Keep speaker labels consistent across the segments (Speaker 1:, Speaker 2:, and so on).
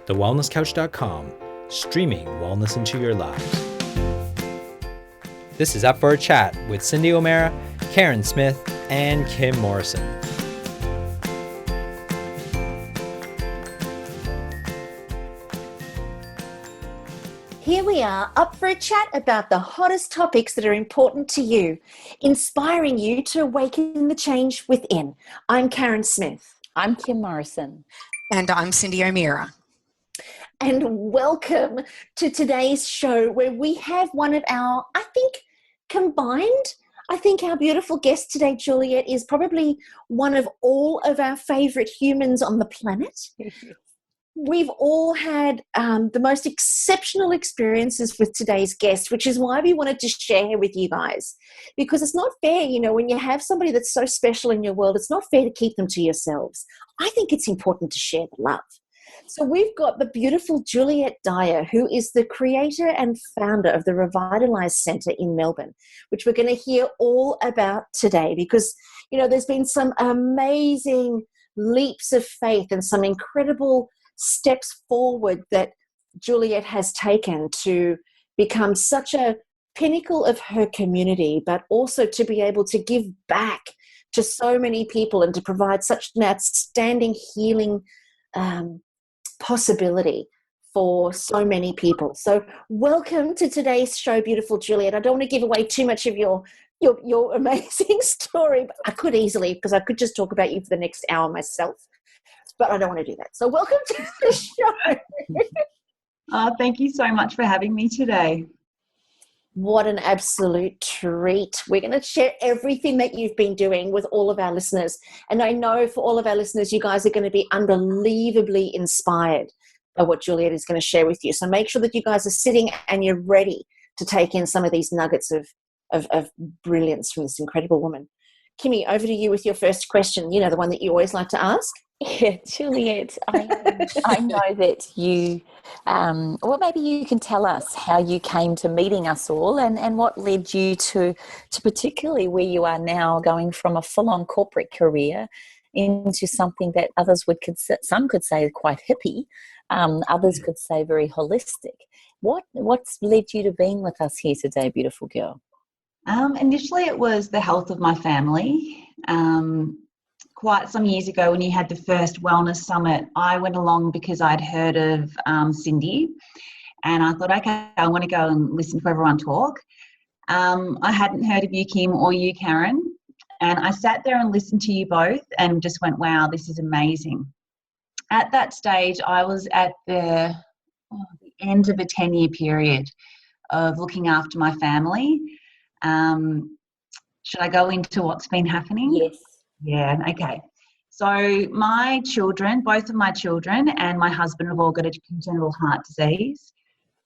Speaker 1: thewellnesscouch.com, streaming wellness into your lives. This is Up for a Chat with Cindy O'Meara, Karen Smith, and Kim Morrison.
Speaker 2: Here we are, up for a chat about the hottest topics that are important to you, inspiring you to awaken the change within. I'm Karen Smith.
Speaker 3: I'm Kim Morrison.
Speaker 4: And I'm Cindy O'Meara.
Speaker 2: And welcome to today's show where we have one of our, our beautiful guest today, Juliet, is probably one of all of our favourite humans on the planet. We've all had the most exceptional experiences with today's guest, which is why we wanted to share with you guys. Because it's not fair, when you have somebody that's so special in your world, it's not fair to keep them to yourselves. I think it's important to share the love. So we've got the beautiful Juliet Dyer, who is the creator and founder of the Revitalize Centre in Melbourne, which we're going to hear all about today because, there's been some amazing leaps of faith and some incredible steps forward that Juliet has taken to become such a pinnacle of her community, but also to be able to give back to so many people and to provide such an outstanding healing possibility for so many people. So welcome to today's show, beautiful Juliet. I don't want to give away too much of your amazing story, but I could easily, because I could just talk about you for the next hour myself. But I don't want to do that. So welcome to the show.
Speaker 3: Thank you so much for having me today.
Speaker 2: What an absolute treat. We're going to share everything that you've been doing with all of our listeners. And I know for all of our listeners, you guys are going to be unbelievably inspired by what Juliet is going to share with you. So make sure that you guys are sitting and you're ready to take in some of these nuggets of brilliance from this incredible woman. Kimmy, over to you with your first question, the one that you always like to ask.
Speaker 3: Yeah, Juliet, I know that you, maybe you can tell us how you came to meeting us all and what led you to particularly where you are now, going from a full-on corporate career into something that some could say quite hippie, others could say very holistic. What's led you to being with us here today, beautiful girl?
Speaker 5: Initially, it was the health of my family. Quite some years ago, when you had the first wellness summit, I went along because I'd heard of Cindy, and I thought, okay, I want to go and listen to everyone talk. I hadn't heard of you, Kim, or you, Karen, and I sat there and listened to you both and just went, wow, this is amazing. At that stage, I was at the end of a 10-year period of looking after my family. Should I go into what's been happening?
Speaker 3: Yes.
Speaker 5: Yeah, okay. So my children, both of my children and my husband have all got a congenital heart disease.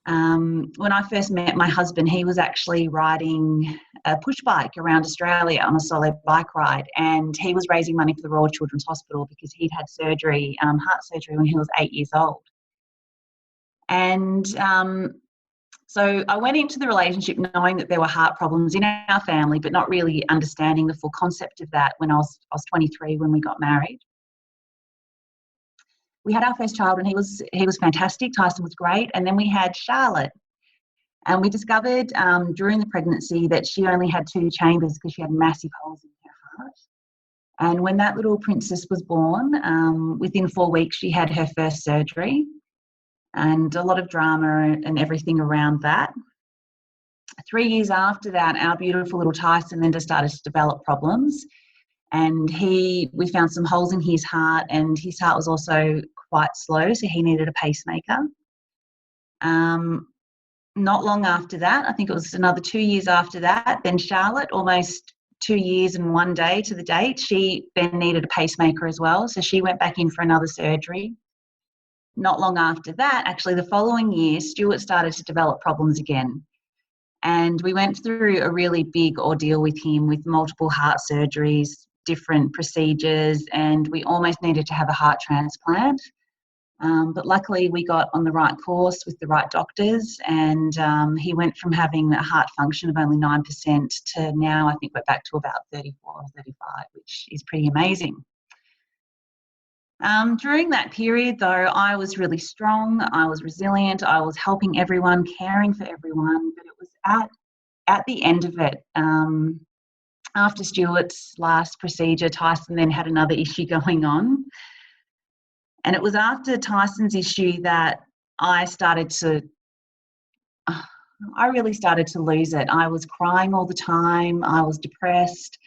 Speaker 5: When I first met my husband, he was actually riding a push bike around Australia on a solo bike ride, and he was raising money for the Royal Children's Hospital because he'd had surgery, heart surgery, when he was 8 years old. And so I went into the relationship knowing that there were heart problems in our family, but not really understanding the full concept of that when I was 23 when we got married. We had our first child and he was fantastic. Tyson was great. And then we had Charlotte. And we discovered during the pregnancy that she only had 2 chambers because she had massive holes in her heart. And when that little princess was born, within 4 weeks she had her first surgery. And a lot of drama and everything around that. 3 years after that, our beautiful little Tyson then just started to develop problems, and we found some holes in his heart, and his heart was also quite slow, so he needed a pacemaker. Not long after that, I think it was another 2 years after that, then Charlotte, almost 2 years and 1 day to the date, she then needed a pacemaker as well, so she went back in for another surgery. Not long after that, actually the following year, Stuart started to develop problems again. And we went through a really big ordeal with him with multiple heart surgeries, different procedures, and we almost needed to have a heart transplant. But luckily we got on the right course with the right doctors, and he went from having a heart function of only 9% to now I think we're back to about 34 or 35, which is pretty amazing. During that period, though, I was really strong. I was resilient. I was helping everyone, caring for everyone. But it was at the end of it, after Stuart's last procedure, Tyson then had another issue going on. And it was after Tyson's issue that I really started to lose it. I was crying all the time. I was depressed.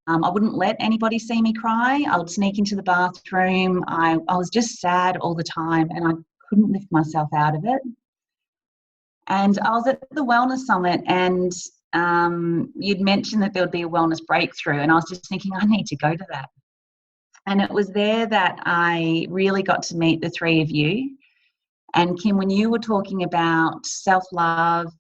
Speaker 5: I wouldn't let anybody see me cry. I would sneak into the bathroom. I was just sad all the time, and I couldn't lift myself out of it. And I was at the Wellness Summit, and you'd mentioned that there would be a wellness breakthrough, and I was just thinking, I need to go to that. And it was there that I really got to meet the three of you. And Kim, when you were talking about self-love,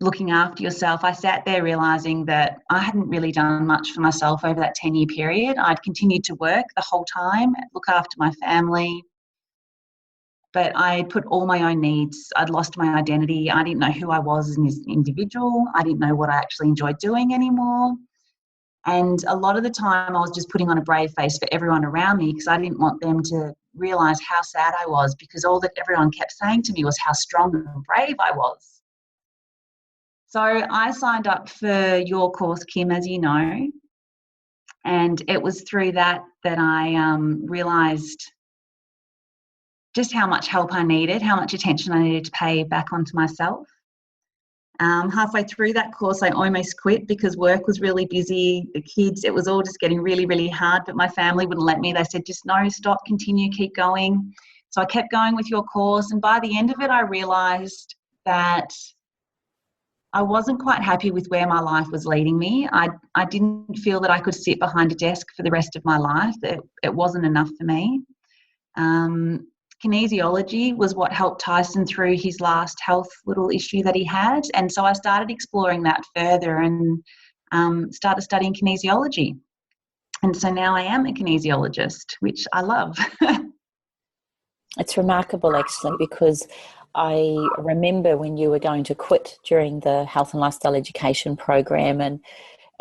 Speaker 5: looking after yourself, I sat there realising that I hadn't really done much for myself over that 10-year period. I'd continued to work the whole time, look after my family, but I put all my own needs. I'd lost my identity. I didn't know who I was as an individual. I didn't know what I actually enjoyed doing anymore. And a lot of the time I was just putting on a brave face for everyone around me because I didn't want them to realise how sad I was, because all that everyone kept saying to me was how strong and brave I was. So I signed up for your course, Kim, as you know, and it was through that I realised just how much help I needed, how much attention I needed to pay back onto myself. Halfway through that course, I almost quit because work was really busy. The kids, it was all just getting really, really hard, but my family wouldn't let me. They said, just no, stop, continue, keep going. So I kept going with your course, and by the end of it, I realised that I wasn't quite happy with where my life was leading me. I didn't feel that I could sit behind a desk for the rest of my life. It wasn't enough for me. Kinesiology was what helped Tyson through his last health little issue that he had. And so I started exploring that further and started studying kinesiology. And so now I am a kinesiologist, which I love.
Speaker 3: It's remarkable, actually, because I remember when you were going to quit during the health and lifestyle education program, and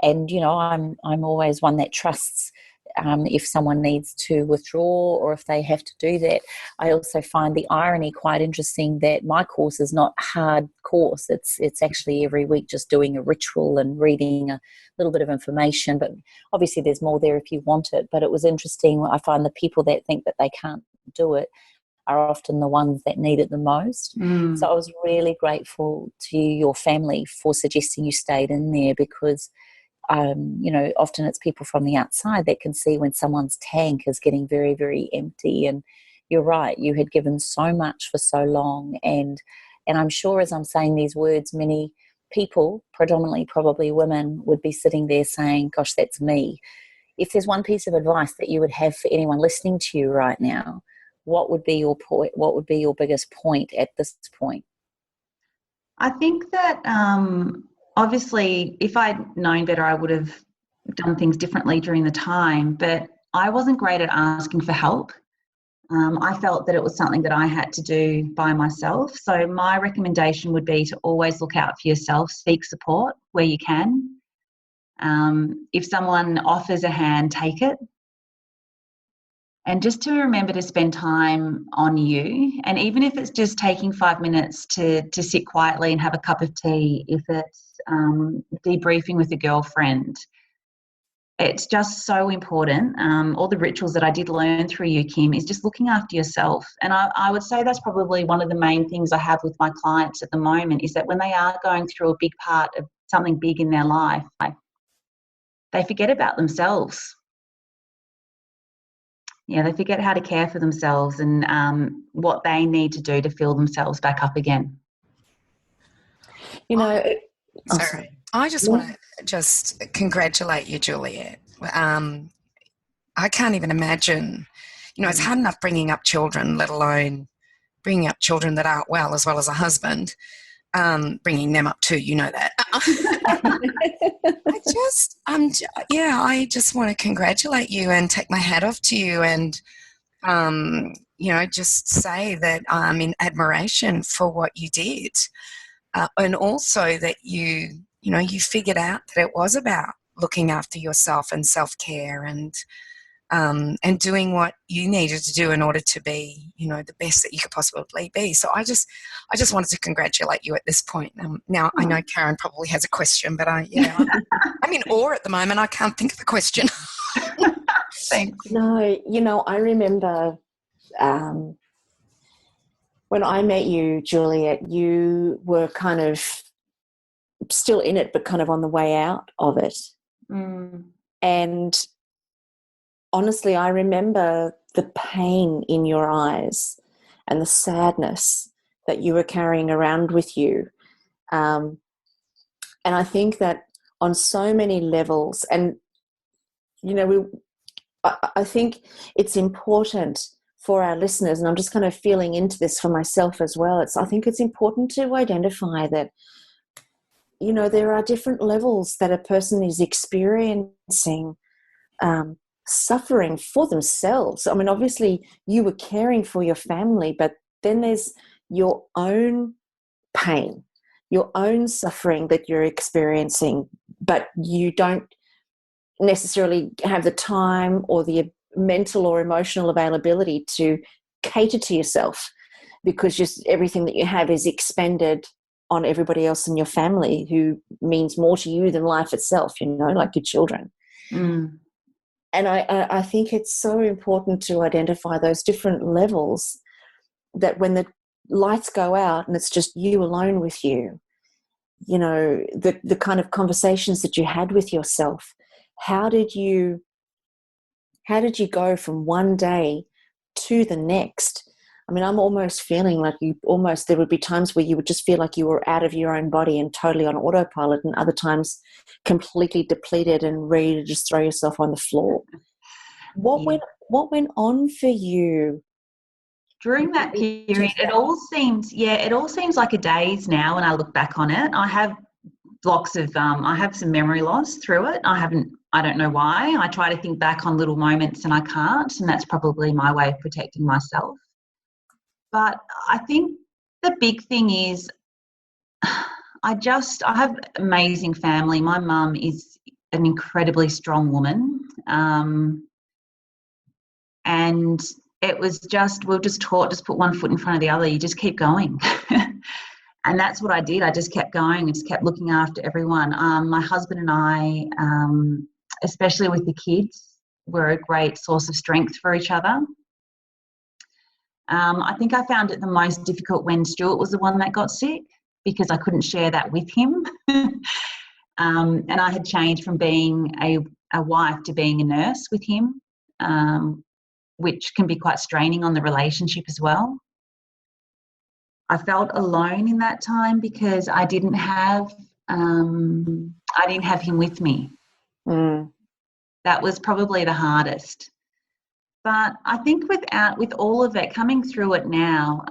Speaker 3: I'm always one that trusts if someone needs to withdraw or if they have to do that. I also find the irony quite interesting that my course is not a hard course. It's actually every week just doing a ritual and reading a little bit of information, but obviously there's more there if you want it. But it was interesting. I find the people that think that they can't do it are often the ones that need it the most. So I was really grateful to your family for suggesting you stayed in there, because often it's people from the outside that can see when someone's tank is getting very, very empty. And you're right, you had given so much for so long. And I'm sure as I'm saying these words, many people, predominantly probably women, would be sitting there saying, gosh, that's me. If there's one piece of advice that you would have for anyone listening to you right now, what would be your point? What would be your biggest point at this point?
Speaker 5: I think that obviously if I'd known better, I would have done things differently during the time, but I wasn't great at asking for help. I felt that it was something that I had to do by myself. So my recommendation would be to always look out for yourself, seek support where you can. If someone offers a hand, take it. And just to remember to spend time on you. And even if it's just taking 5 minutes to sit quietly and have a cup of tea, if it's debriefing with a girlfriend, it's just so important. All the rituals that I did learn through you, Kim, is just looking after yourself. And I would say that's probably one of the main things I have with my clients at the moment, is that when they are going through a big part of something big in their life, they forget about themselves. Yeah, they forget how to care for themselves and what they need to do to fill themselves back up again.
Speaker 4: Sorry. I just want to just congratulate you, Juliet. I can't even imagine, it's hard enough bringing up children, let alone bringing up children that aren't well, as well as a husband, bringing them up too, you know that. I just want to congratulate you and take my hat off to you and, just say that I'm in admiration for what you did. And also that you figured out that it was about looking after yourself and self-care and, and doing what you needed to do in order to be, the best that you could possibly be. So I just wanted to congratulate you at this point. Now I know Karen probably has a question, but I'm in awe at the moment. I can't think of a question.
Speaker 5: Thanks.
Speaker 2: No, I remember when I met you, Juliet, you were kind of still in it, but kind of on the way out of it. And honestly, I remember the pain in your eyes and the sadness that you were carrying around with you. And I think that on so many levels, and, I think it's important for our listeners, and I'm just kind of feeling into this for myself as well. I think it's important to identify that, there are different levels that a person is experiencing suffering for themselves. I mean, obviously you were caring for your family, but then there's your own pain, your own suffering that you're experiencing, but you don't necessarily have the time or the mental or emotional availability to cater to yourself, because just everything that you have is expended on everybody else in your family who means more to you than life itself, like your children. And I think it's so important to identify those different levels, that when the lights go out and it's just you alone with you, the kind of conversations that you had with yourself. How did you go from one day to the next? I mean, I'm almost feeling like there would be times where you would just feel like you were out of your own body and totally on autopilot, and other times completely depleted and ready to just throw yourself on the floor. What went on for you
Speaker 5: during that period? It all seems like a daze now when I look back on it. I have blocks of I have some memory loss through it. I don't know why. I try to think back on little moments and I can't, and that's probably my way of protecting myself. But I think the big thing is I have amazing family. My mum is an incredibly strong woman, and it was we're just taught, just put one foot in front of the other. You just keep going. And that's what I did. I just kept going and just kept looking after everyone. My husband and I, especially with the kids, were a great source of strength for each other. I think I found it the most difficult when Stuart was the one that got sick, because I couldn't share that with him. And I had changed from being a wife to being a nurse with him, which can be quite straining on the relationship as well. I felt alone in that time because I didn't have him with me. That was probably the hardest. But I think with all of it, coming through it now,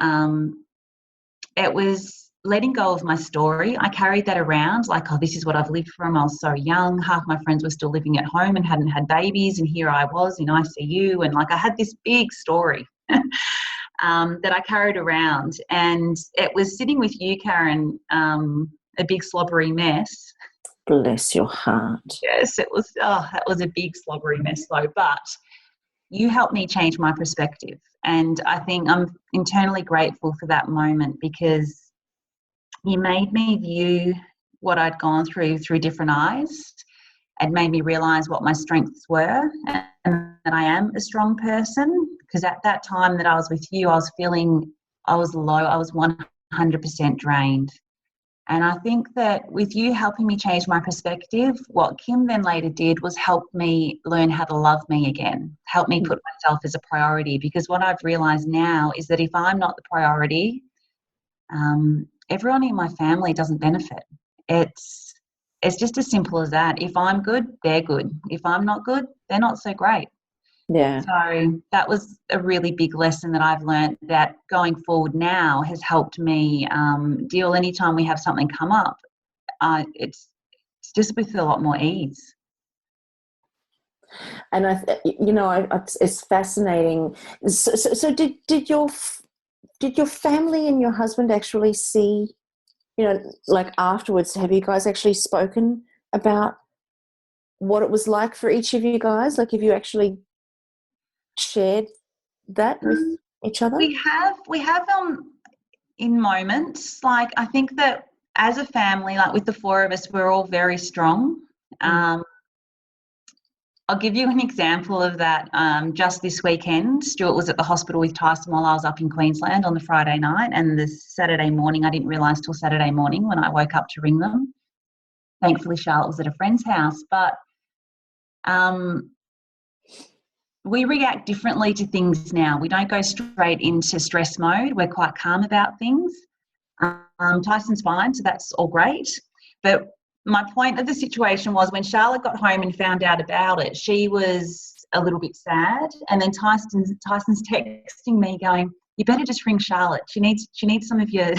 Speaker 5: it was letting go of my story. I carried that around like, oh, this is what I've lived from. I was so young. Half my friends were still living at home and hadn't had babies, and here I was in ICU, and like I had this big story that I carried around, and it was sitting with you, Karen, a big slobbery mess.
Speaker 2: Bless your heart.
Speaker 5: Yes, it was. Oh, that was a big slobbery mess though, but you helped me change my perspective. And I think I'm internally grateful for that moment, because you made me view what I'd gone through different eyes. It made me realise what my strengths were, and that I am a strong person. Because at that time that I was with you, I was feeling I was low. I was 100% drained. And I think that with you helping me change my perspective, what Kim then later did was help me learn how to love me again, help me put myself as a priority. Because what I've realised now is that if I'm not the priority, everyone in my family doesn't benefit. It's just as simple as that. If I'm good, they're good. If I'm not good, they're not so great.
Speaker 2: Yeah.
Speaker 5: So that was a really big lesson that I've learned, that going forward now has helped me deal anytime we have something come up. It's just with a lot more ease.
Speaker 2: And it's fascinating. So did your family and your husband actually see, like afterwards, have you guys actually spoken about what it was like for each of you guys? Like, have you actually shared that with each other?
Speaker 5: We have in moments, like I think that as a family, like with the four of us, we're all very strong. I'll give you an example of that. Just this weekend, Stuart was at the hospital with Tyson while I was up in Queensland on the Friday night, and the Saturday morning, I didn't realise till Saturday morning when I woke up to ring them. Thankfully, Charlotte was at a friend's house, but we react differently to things now. We don't go straight into stress mode. We're quite calm about things. Tyson's fine, so that's all great. But my point of the situation was when Charlotte got home and found out about it, she was a little bit sad. And then Tyson's texting me going, "You better just ring Charlotte. She needs some of your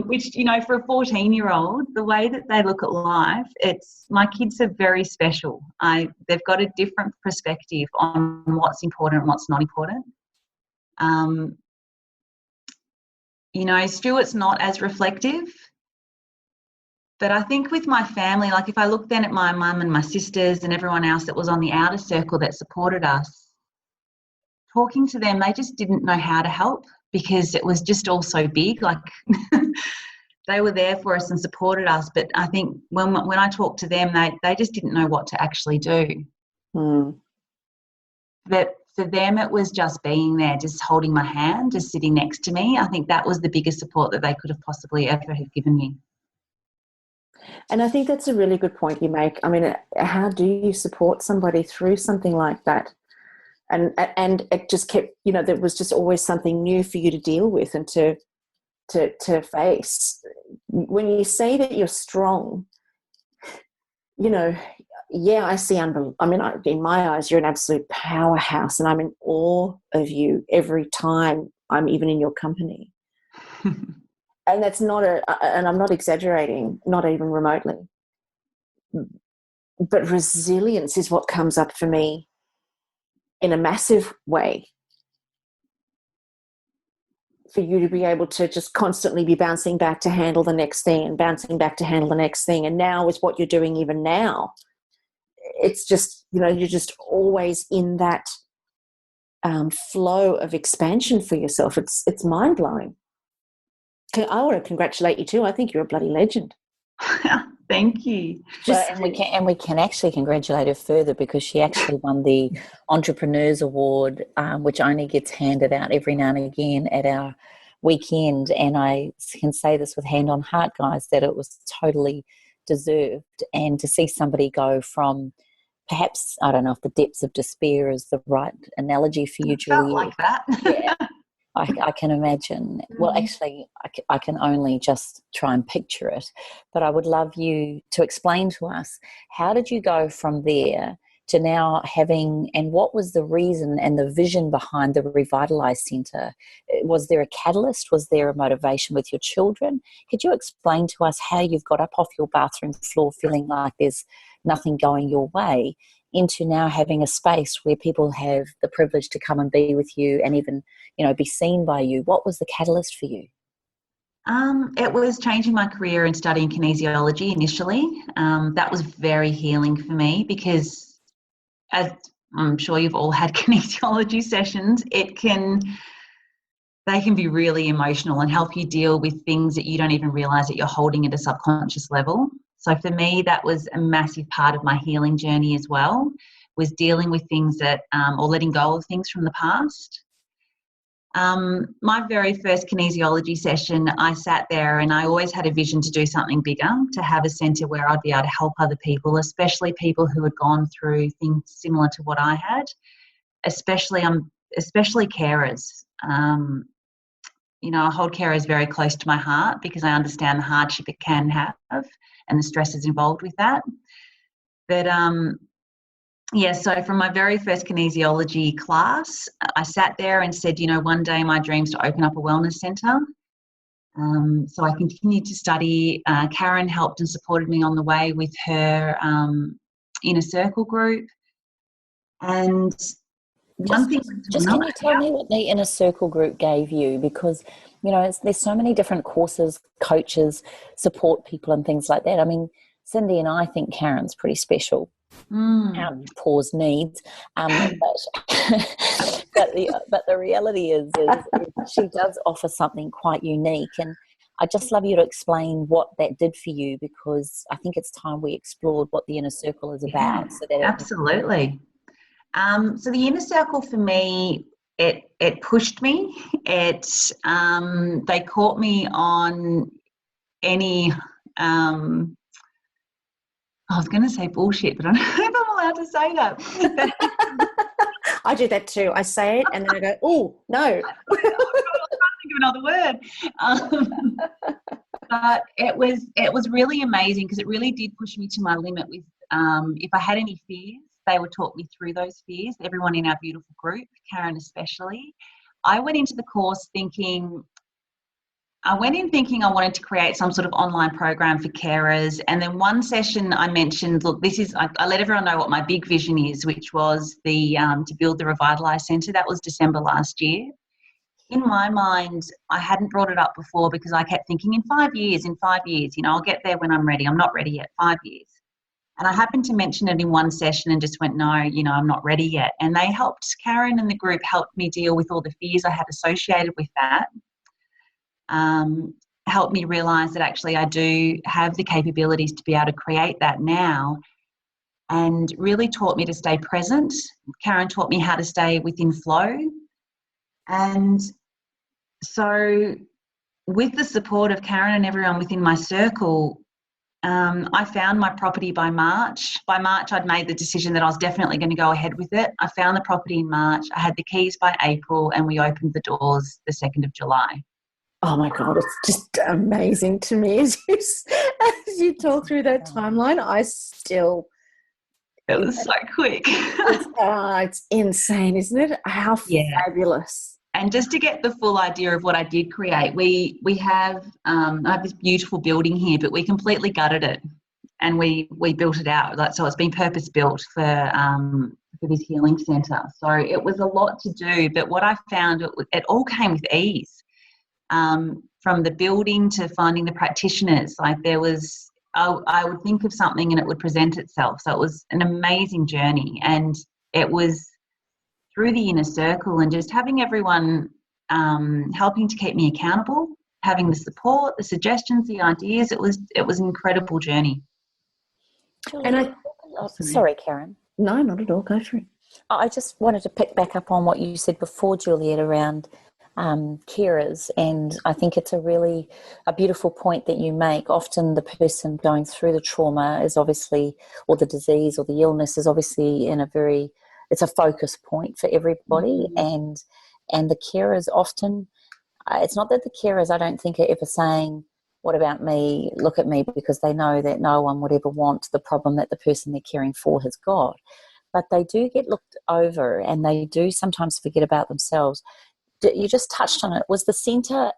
Speaker 5: which, you know, for a 14-year-old, the way that they look at life, my kids are very special. They've got a different perspective on what's important and what's not important. You know, Stuart's not as reflective, but I think with my family, like if I look then at my mum and my sisters and everyone else that was on the outer circle that supported us, talking to them, they just didn't know how to help because it was just all so big. Like they were there for us and supported us, but I think when I talked to them, they just didn't know what to actually do. But for them, it was just being there, just holding my hand, just sitting next to me. I think that was the biggest support that they could have possibly ever have given me.
Speaker 2: And I think that's a really good point you make. I mean, how do you support somebody through something like that? And it just kept, you know, there was just always something new for you to deal with and to face. When you say that you're strong, you know, yeah, I see. In my eyes, you're an absolute powerhouse, and I'm in awe of you every time I'm even in your company. And that's and I'm not exaggerating, not even remotely. But resilience is what comes up for me in a massive way. For you to be able to just constantly be bouncing back to handle the next thing and bouncing back to handle the next thing. And now is what you're doing even now. It's just, you know, you're just always in that flow of expansion for yourself. It's mind-blowing. I want to congratulate you too. I think you're a bloody legend.
Speaker 5: Thank you.
Speaker 3: And we can actually congratulate her further because she actually won the Entrepreneurs Award, which only gets handed out every now and again at our weekend. And I can say this with hand on heart, guys, that it was totally deserved. And to see somebody go from perhaps, I don't know if the depths of despair is the right analogy for you, Julie.
Speaker 5: Like that.
Speaker 3: Yeah. I can imagine. Well, actually, I can only just try and picture it. But I would love you to explain to us, how did you go from there to now having, and what was the reason and the vision behind the Revitalise Centre? Was there a catalyst? Was there a motivation with your children? Could you explain to us how you've got up off your bathroom floor feeling like there's nothing going your way into now having a space where people have the privilege to come and be with you and even, you know, be seen by you? What was the catalyst for you?
Speaker 5: It was changing my career and studying kinesiology initially. That was very healing for me because, as I'm sure you've all had kinesiology sessions, they can be really emotional and help you deal with things that you don't even realise that you're holding at a subconscious level. So for me, that was a massive part of my healing journey as well, was dealing with things that, or letting go of things from the past. My very first kinesiology session, I sat there and I always had a vision to do something bigger, to have a centre where I'd be able to help other people, especially people who had gone through things similar to what I had, especially carers. You know, I hold carers very close to my heart because I understand the hardship it can have and the stresses involved with that. But so from my very first kinesiology class, I sat there and said, you know, one day my dream's to open up a wellness centre. So I continued to study. Karen helped and supported me on the way with her inner circle group. And one thing.
Speaker 3: Can you tell me what the inner circle group gave you? Because, you know, there's so many different courses, coaches, support people and things like that. I mean, Cindy and I think Karen's pretty special. Pause needs. But the reality is she does offer something quite unique, and I just love you to explain what that did for you, because I think it's time we explored what the inner circle is about.
Speaker 5: Yeah,
Speaker 3: so that
Speaker 5: absolutely. So the inner circle for me, it pushed me. They caught me on any. I was going to say bullshit, but I don't know if I'm allowed to say that.
Speaker 2: I do that too. I say it and then I go, oh, no.
Speaker 5: I was trying to think of another word. But it was really amazing, because it really did push me to my limit with if I had any fears, they would talk me through those fears. Everyone in our beautiful group, Karen especially. I went into the course thinking I wanted to create some sort of online program for carers. And then one session I mentioned, look, I let everyone know what my big vision is, which was to build the Revitalise Centre. That was December last year. In my mind, I hadn't brought it up before because I kept thinking in 5 years, I'll get there when I'm ready. I'm not ready yet, 5 years. And I happened to mention it in one session and just went, no, I'm not ready yet. And Karen and the group helped me deal with all the fears I had associated with that. Helped me realise that actually I do have the capabilities to be able to create that now, and really taught me to stay present. Karen taught me how to stay within flow. And so with the support of Karen and everyone within my circle, I found my property by March. By March, I'd made the decision that I was definitely going to go ahead with it. I found the property in March. I had the keys by April, and we opened the doors the 2nd of July.
Speaker 2: Oh my God, it's just amazing to me as you talk through that timeline.
Speaker 5: It was so quick.
Speaker 2: It's insane, isn't it? How fabulous.
Speaker 5: And just to get the full idea of what I did create, we have I have this beautiful building here, but we completely gutted it and we built it out. So it's been purpose built for this healing centre. So it was a lot to do, but what I found, it all came with ease. From the building to finding the practitioners, like I would think of something and it would present itself. So it was an amazing journey, and it was through the inner circle and just having everyone helping to keep me accountable, having the support, the suggestions, the ideas. It was an incredible journey.
Speaker 3: And sorry, Karen.
Speaker 2: No, not at all. Go for it.
Speaker 3: I just wanted to pick back up on what you said before, Juliet, around carers, and I think it's a beautiful point that you make. Often the person going through the trauma is obviously, or the disease or the illness is obviously it's a focus point for everybody, and the carers often, it's not that the carers, I don't think, are ever saying, what about me, look at me, because they know that no one would ever want the problem that the person they're caring for has got, but they do get looked over and they do sometimes forget about themselves. You just touched on it. Was the centre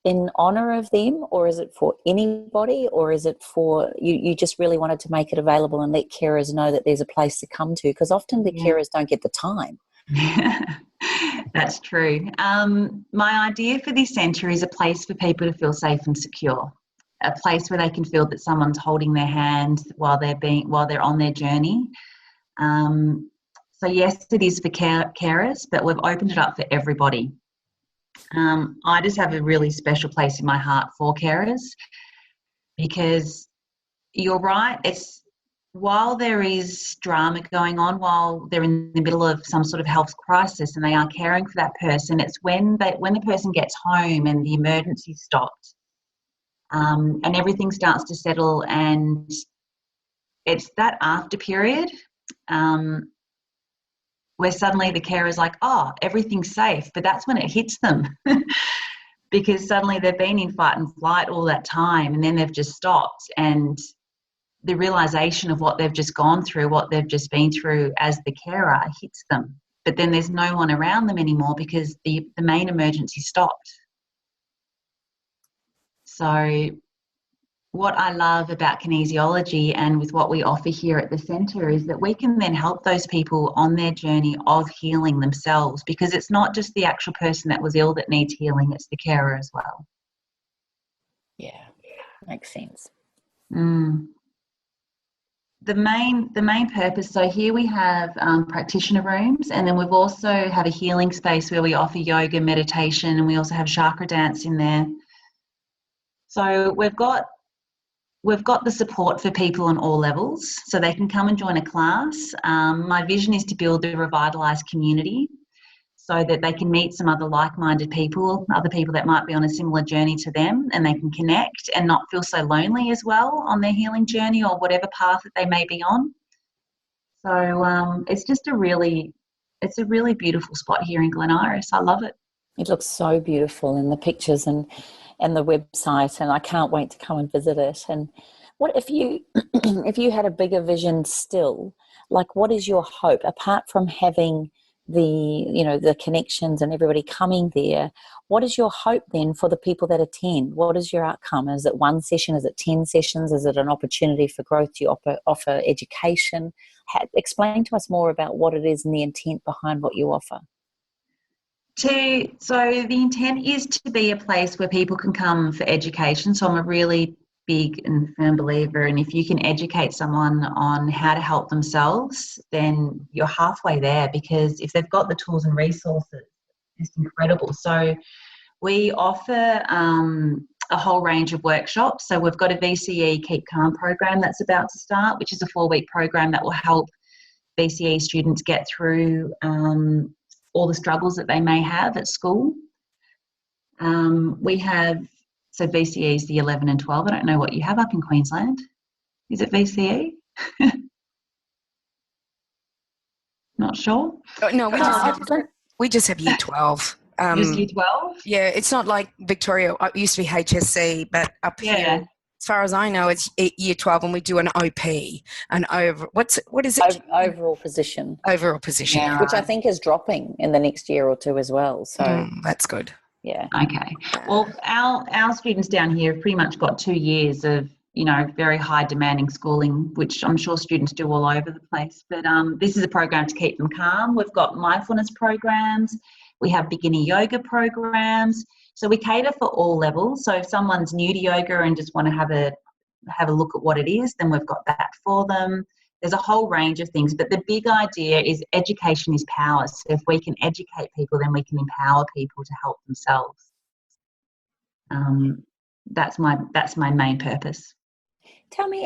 Speaker 3: in honour of them, or is it for anybody, or is it for you just really wanted to make it available and let carers know that there's a place to come to? Because often the carers don't get the time.
Speaker 5: That's true. My idea for this centre is a place for people to feel safe and secure, a place where they can feel that someone's holding their hand while they're on their journey. So yes, it is for carers, but we've opened it up for everybody. I just have a really special place in my heart for carers, because you're right, it's while there is drama going on, while they're in the middle of some sort of health crisis and they are caring for that person, it's when the person gets home and the emergency stops, and everything starts to settle, and it's that after period where suddenly the carer is like, oh, everything's safe. But that's when it hits them because suddenly they've been in fight and flight all that time, and then they've just stopped, and the realisation of what they've just gone through, what they've just been through as the carer hits them. But then there's no one around them anymore because the main emergency stopped. So what I love about kinesiology and with what we offer here at the centre is that we can then help those people on their journey of healing themselves, because it's not just the actual person that was ill that needs healing, it's the carer as well.
Speaker 3: Yeah, makes sense.
Speaker 5: the main purpose. So here we have practitioner rooms, and then we've also have a healing space where we offer yoga, meditation, and we also have chakra dance in there. So we've got the support for people on all levels, so they can come and join a class. My vision is to build a revitalised community so that they can meet some other like-minded people, other people that might be on a similar journey to them, and they can connect and not feel so lonely as well on their healing journey or whatever path that they may be on. So it's just a really beautiful spot here in Glen Iris. I love it.
Speaker 3: It looks so beautiful in the pictures and the website, and I can't wait to come and visit it. And what if you if you had a bigger vision still, like what is your hope apart from having the connections and everybody coming there? What is your hope then for the people that attend? What is your outcome? Is it one session? Is it 10 sessions? Is it an opportunity for growth? Do you offer education? Explain to us more about what it is and the intent behind what you offer.
Speaker 5: So the intent is to be a place where people can come for education. So I'm a really big and firm believer, and if you can educate someone on how to help themselves, then you're halfway there, because if they've got the tools and resources, it's incredible. So we offer a whole range of workshops. So we've got a VCE Keep Calm program that's about to start, which is a 4-week program that will help VCE students get through all the struggles that they may have at school. We have, so VCE is the 11 and 12. I don't know what you have up in Queensland. Is it VCE? Not sure.
Speaker 4: Oh, no, we just have year 12.
Speaker 5: Just year 12?
Speaker 4: Yeah, it's not like Victoria. It used to be HSC, but up here, as far as I know, it's year 12, and we do an OP, what is it?
Speaker 3: Overall position.
Speaker 4: Overall position.
Speaker 5: Yeah.
Speaker 3: Which I think is dropping in the next year or two as well. So
Speaker 4: that's good.
Speaker 3: Yeah.
Speaker 5: Okay. Well, our students down here have pretty much got 2 years of, very high demanding schooling, which I'm sure students do all over the place. But this is a program to keep them calm. We've got mindfulness programs. We have beginner yoga programs. So we cater for all levels. So if someone's new to yoga and just want to have a look at what it is, then we've got that for them. There's a whole range of things, but the big idea is education is power. So if we can educate people, then we can empower people to help themselves. That's my main purpose.
Speaker 3: Tell me,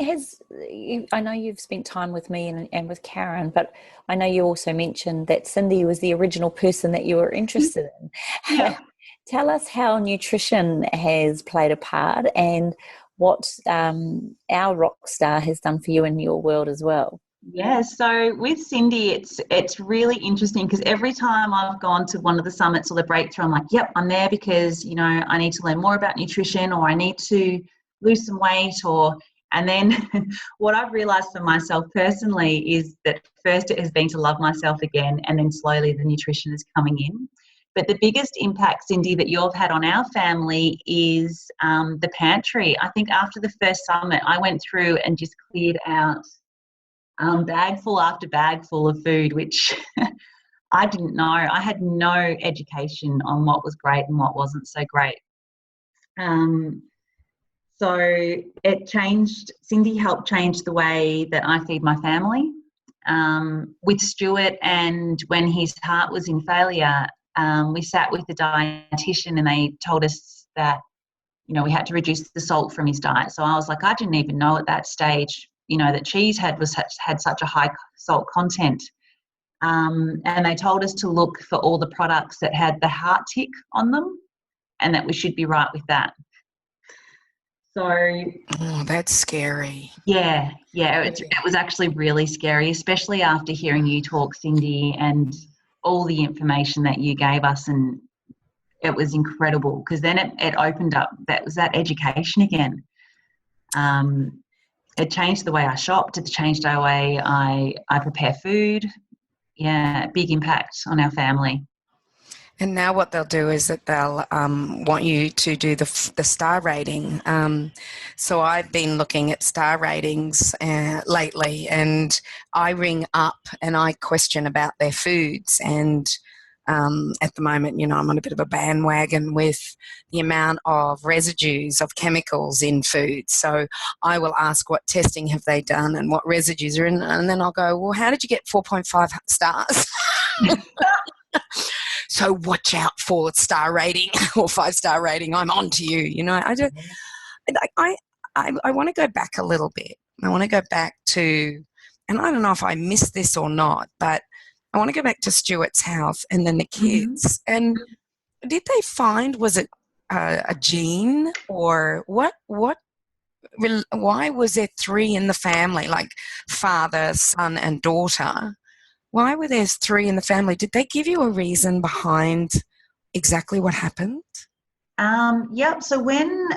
Speaker 3: I know you've spent time with me and with Karen, but I know you also mentioned that Cindy was the original person that you were interested in.
Speaker 5: Yeah.
Speaker 3: Tell us how nutrition has played a part and what our rock star has done for you in your world as well.
Speaker 5: Yeah, so with Cindy, it's really interesting because every time I've gone to one of the summits or the breakthrough, I'm like, yep, I'm there because, I need to learn more about nutrition, or I need to lose some weight, and then what I've realised for myself personally is that first it has been to love myself again, and then slowly the nutrition is coming in. But the biggest impact, Cindy, that you've had on our family is the pantry. I think after the first summit, I went through and just cleared out bagful after bagful of food, which I didn't know. I had no education on what was great and what wasn't so great. So it changed. Cindy helped change the way that I feed my family. With Stuart, and when his heart was in failure, we sat with the dietitian and they told us that, we had to reduce the salt from his diet. So I was like, I didn't even know at that stage, that cheese had such a high salt content. And they told us to look for all the products that had the heart tick on them and that we should be right with that. So,
Speaker 4: oh, that's scary.
Speaker 5: Yeah, it was actually really scary, especially after hearing you talk, Cindy, and all the information that you gave us, and it was incredible because then it opened up. That was that education again. It changed the way I shopped. It changed the way I prepare food. Yeah, big impact on our family.
Speaker 4: And now what they'll do is that they'll want you to do the star rating. So I've been looking at star ratings lately, and I ring up and I question about their foods. And At the moment, I'm on a bit of a bandwagon with the amount of residues of chemicals in food. So I will ask what testing have they done and what residues are in, and then I'll go, well, how did you get 4.5 stars? So watch out for star rating or 5-star rating. I'm on to you. I want to go back a little bit. I want to go back to, and I don't know if I missed this or not, but I want to go back to Stuart's house and then the kids. Mm-hmm. And did they find, was it a gene or what? Why was there 3 in the family, like father, son, and daughter? Why were there 3 in the family? Did they give you a reason behind exactly what happened?
Speaker 5: Yep. So when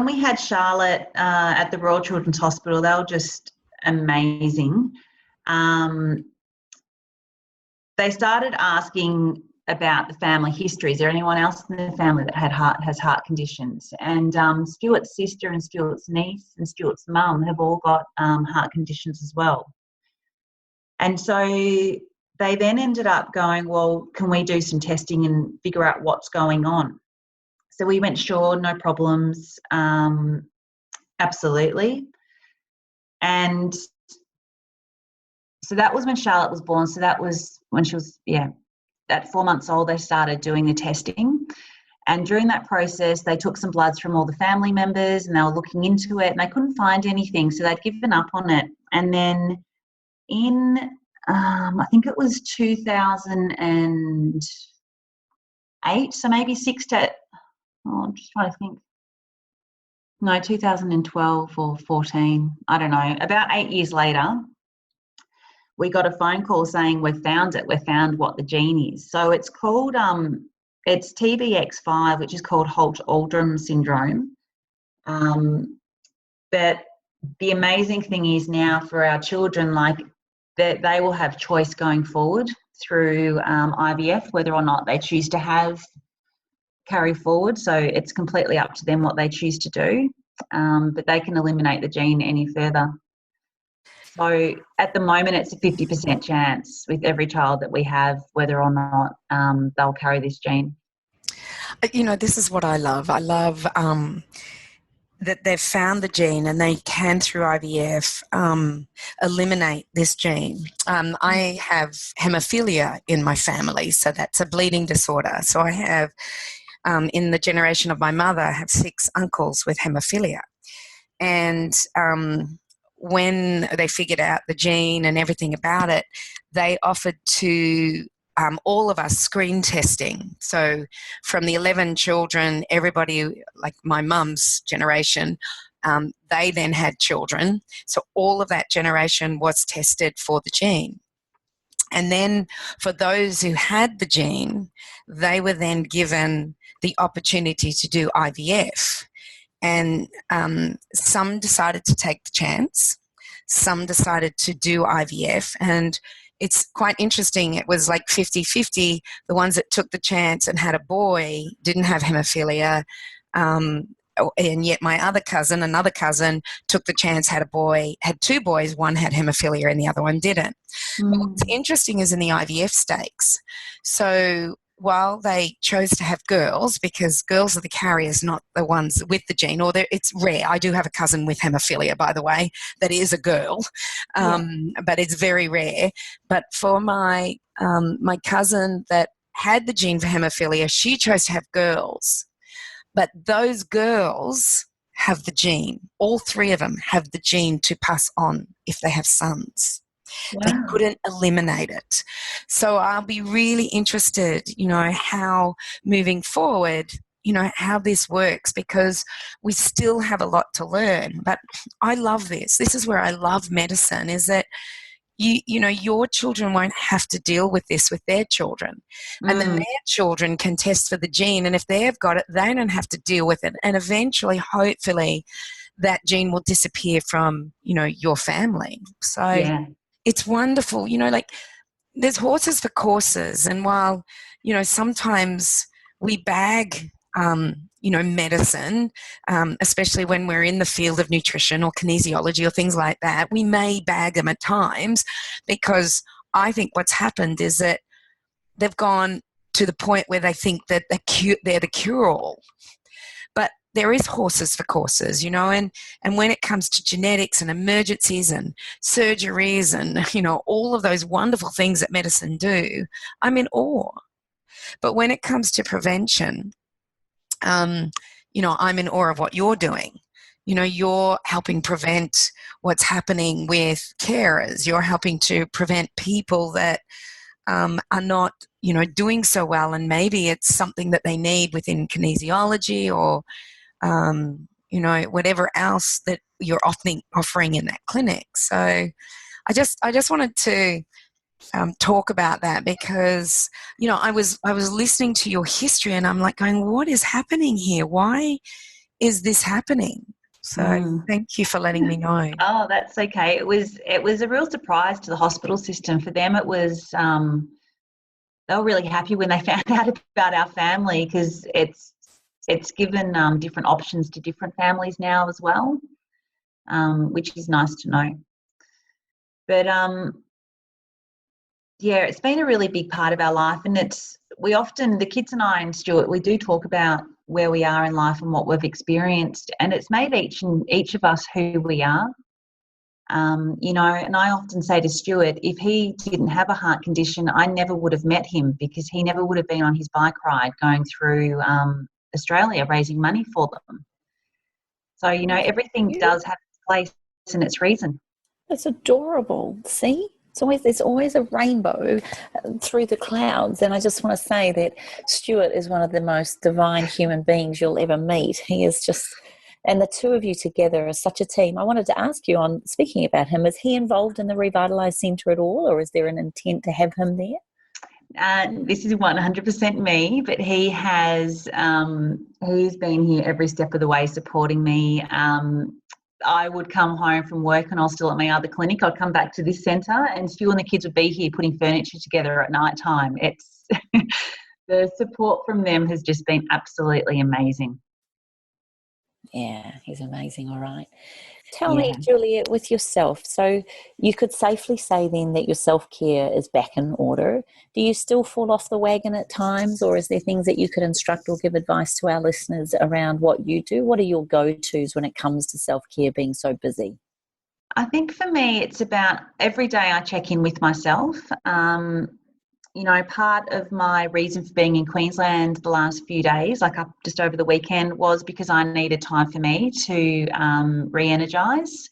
Speaker 5: we had Charlotte at the Royal Children's Hospital, they were just amazing. They started asking about the family history. Is there anyone else in the family that has heart conditions? And Stuart's sister and Stuart's niece and Stuart's mum have all got heart conditions as well. And so they then ended up going, well, can we do some testing and figure out what's going on? So we went, sure, no problems, absolutely. And so that was when Charlotte was born. So that was when she was, at 4 months old, they started doing the testing. And during that process, they took some bloods from all the family members and they were looking into it and they couldn't find anything. So they'd given up on it. And then in, I think it was 2008, so maybe I'm just trying to think. No, 2012 or 14, I don't know. About 8 years later, we got a phone call saying we've found it. We've found what the gene is. So it's called, it's TBX5, which is called Holt Oram Syndrome. But the amazing thing is now for our children, like that they will have choice going forward through IVF, whether or not they choose to carry forward. So it's completely up to them what they choose to do, but they can eliminate the gene any further. So at the moment, it's a 50% chance with every child that we have, whether or not they'll carry this gene.
Speaker 4: This is what I love. I love that they've found the gene and they can, through IVF, eliminate this gene. I have hemophilia in my family, so that's a bleeding disorder. So I have, in the generation of my mother, I have 6 uncles with hemophilia. And when they figured out the gene and everything about it, they offered to all of us screen testing. So from the 11 children, everybody, like my mum's generation, they then had children. So all of that generation was tested for the gene. And then for those who had the gene, they were then given the opportunity to do IVF. And some decided to take the chance. Some decided to do IVF. And it's quite interesting. It was like 50-50. The ones that took the chance and had a boy didn't have hemophilia. And yet my another cousin took the chance, had 2 boys. One had hemophilia and the other one didn't. But what's interesting is in the IVF stakes. So while they chose to have girls, because girls are the carriers, not the ones with the gene, it's rare. I do have a cousin with hemophilia, by the way, that is a girl, but it's very rare. But for my cousin that had the gene for hemophilia, she chose to have girls. But those girls have the gene. All 3 of them have the gene to pass on if they have sons. Wow. They couldn't eliminate it. So I'll be really interested, how moving forward, how this works, because we still have a lot to learn. But I love this. This is where I love medicine, is that your children won't have to deal with this with their children. And then their children can test for the gene. And if they've got it, they don't have to deal with it. And eventually, hopefully, that gene will disappear from, your family. So it's wonderful. There's horses for courses. And while, sometimes we bag, medicine, especially when we're in the field of nutrition or kinesiology or things like that, we may bag them at times, because I think what's happened is that they've gone to the point where they think that they're the cure-all. But there is horses for courses, you know, and when it comes to genetics and emergencies and surgeries and, you know, all of those wonderful things that medicine do, I'm in awe. But when it comes to prevention, you know, I'm in awe of what you're doing. You know, you're helping prevent what's happening with carers. You're helping to prevent people that are not, you know, doing so well, and maybe it's something that they need within kinesiology or, you know, whatever else that you're offering in that clinic. So I just wanted to talk about that because, you know, I was listening to your history and I'm like going, what is happening here? Why is this happening? So thank you for letting me know.
Speaker 5: Oh, that's okay. It was a real surprise to the hospital system. For them, it was they were really happy when they found out about our family because it's given different options to different families now as well, which is nice to know. But yeah, it's been a really big part of our life, and the kids and I and Stuart, we do talk about where we are in life and what we've experienced, and it's made each of us who we are. You know, and I often say to Stuart, if he didn't have a heart condition, I never would have met him because he never would have been on his bike ride going through Australia raising money for them. So, you know, everything does have its place and its reason.
Speaker 3: That's adorable. See? There's always a rainbow through the clouds. And I just want to say that Stuart is one of the most divine human beings you'll ever meet. He is just, and the two of you together are such a team. I wanted to ask you, on speaking about him, is he involved in the Revitalise Centre at all, or is there an intent to have him there?
Speaker 5: This is 100% me, but he has he's been here every step of the way supporting me. I would come home from work and I was still at my other clinic. I'd come back to this centre and Stu and the kids would be here putting furniture together at night time. It's the support from them has just been absolutely amazing.
Speaker 3: Yeah, he's amazing. All right. Tell me, Juliet, with yourself, so you could safely say then that your self-care is back in order. Do you still fall off the wagon at times, or is there things that you could instruct or give advice to our listeners around what you do? What are your go-tos when it comes to self-care being so busy?
Speaker 5: I think for me it's about every day I check in with myself. You know, part of my reason for being in Queensland the last few days, like up just over the weekend, was because I needed time for me to re-energise.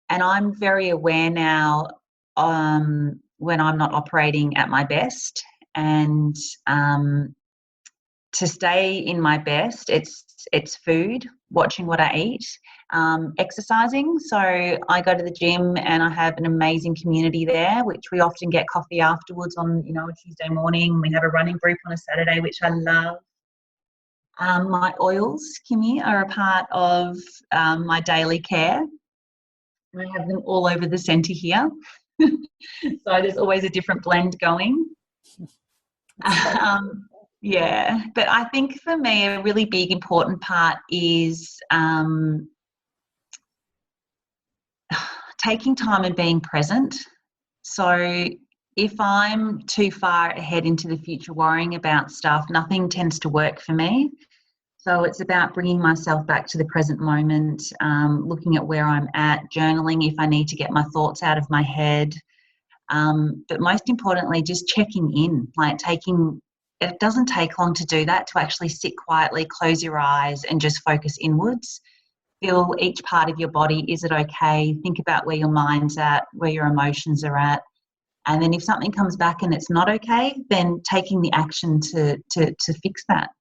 Speaker 5: And I'm very aware now when I'm not operating at my best. And to stay in my best, it's food, watching what I eat, exercising. So I go to the gym and I have an amazing community there, which we often get coffee afterwards on, you know, a Tuesday morning. We have a running group on a Saturday, which I love. My oils, Kimmy, are a part of my daily care. I have them all over the centre here. So there's always a different blend going. Yeah, but I think for me a really big important part is taking time and being present. So if I'm too far ahead into the future worrying about stuff, nothing tends to work for me. So it's about bringing myself back to the present moment, looking at where I'm at, journaling if I need to get my thoughts out of my head. But most importantly, just checking in, like it doesn't take long to do that, to actually sit quietly, close your eyes and just focus inwards. Feel each part of your body. Is it okay? Think about where your mind's at, where your emotions are at. And then if something comes back and it's not okay, then taking the action to fix that.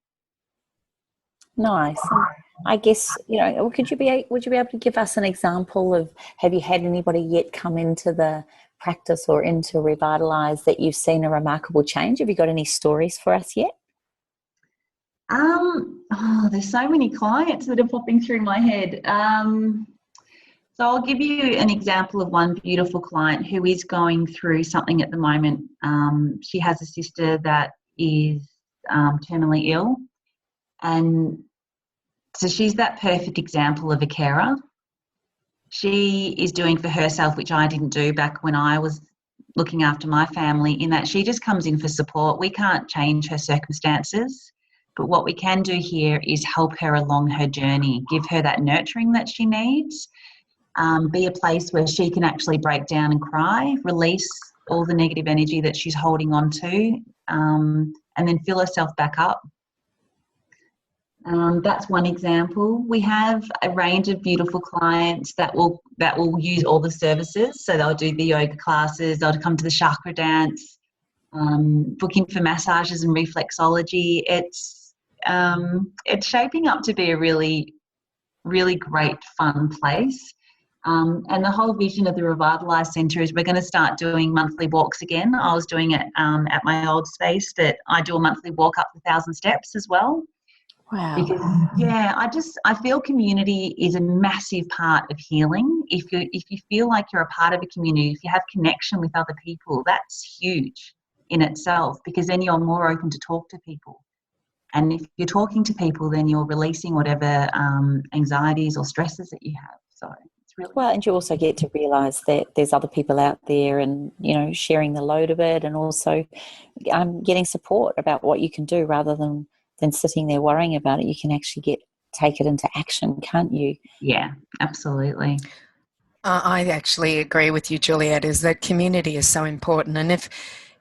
Speaker 3: Nice. And I guess, you know, would you be able to give us an example of, have you had anybody yet come into the practice or into Revitalise that you've seen a remarkable change? Have you got any stories for us yet?
Speaker 5: There's so many clients that are popping through my head. So I'll give you an example of one beautiful client who is going through something at the moment. She has a sister that is terminally ill, and so she's that perfect example of a carer. She is doing for herself, which I didn't do back when I was looking after my family, in that she just comes in for support. We can't change her circumstances, but what we can do here is help her along her journey, give her that nurturing that she needs, be a place where she can actually break down and cry, release all the negative energy that she's holding on to, and then fill herself back up. That's one example. We have a range of beautiful clients that will use all the services. So they'll do the yoga classes, they'll come to the chakra dance, booking for massages and reflexology. It's shaping up to be a really, really great, fun place. And the whole vision of the Revitalised Centre is we're going to start doing monthly walks again. I was doing it at my old space, but I do a monthly walk up 1,000 steps as well.
Speaker 3: Wow.
Speaker 5: Because, I feel community is a massive part of healing. If you feel like you're a part of a community, if you have connection with other people, that's huge in itself, because then you're more open to talk to people. And if you're talking to people, then you're releasing whatever anxieties or stresses that you have. So it's really
Speaker 3: well, and you also get to realise that there's other people out there, and sharing the load of it, and also getting support about what you can do rather than sitting there worrying about it. You can actually take it into action, can't you?
Speaker 5: Yeah, absolutely.
Speaker 4: I actually agree with you, Juliet, is that community is so important. And if,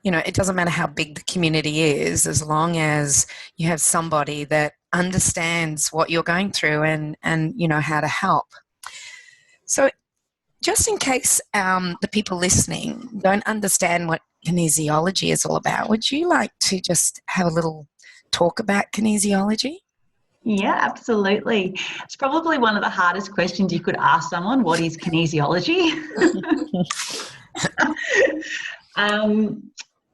Speaker 4: it doesn't matter how big the community is, as long as you have somebody that understands what you're going through and how to help. So just in case the people listening don't understand what kinesiology is all about, would you like to just have a little talk about kinesiology?
Speaker 5: Yeah, absolutely. It's probably one of the hardest questions you could ask someone. What is kinesiology?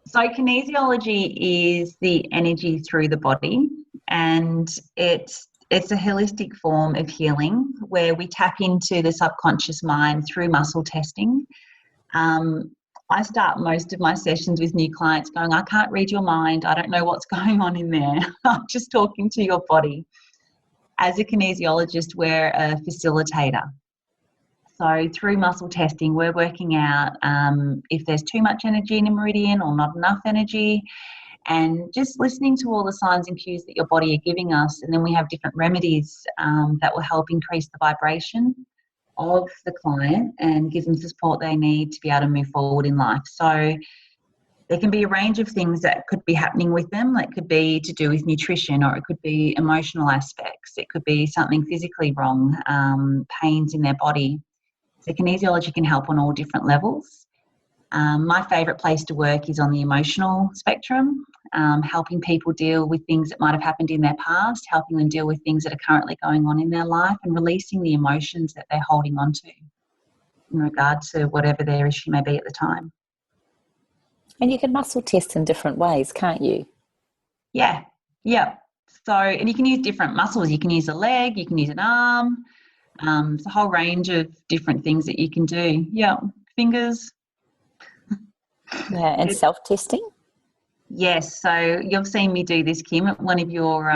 Speaker 5: So kinesiology is the energy through the body, and it's a holistic form of healing where we tap into the subconscious mind through muscle testing. I start most of my sessions with new clients going, I can't read your mind. I don't know what's going on in there. I'm just talking to your body. As a kinesiologist, we're a facilitator. So through muscle testing, we're working out if there's too much energy in a meridian or not enough energy, and just listening to all the signs and cues that your body are giving us. And then we have different remedies that will help increase the vibration of the client and give them the support they need to be able to move forward in life. So there can be a range of things that could be happening with them. That could be to do with nutrition, or it could be emotional aspects. It could be something physically wrong, pains in their body. So kinesiology can help on all different levels. My favourite place to work is on the emotional spectrum, helping people deal with things that might have happened in their past, helping them deal with things that are currently going on in their life, and releasing the emotions that they're holding on to in regard to whatever their issue may be at the time.
Speaker 3: And you can muscle test in different ways, can't you?
Speaker 5: Yeah. So, and you can use different muscles. You can use a leg, you can use an arm. It's a whole range of different things that you can do. Yeah, fingers.
Speaker 3: Yeah, and self-testing?
Speaker 5: Yes, so you've seen me do this, Kim, at one of your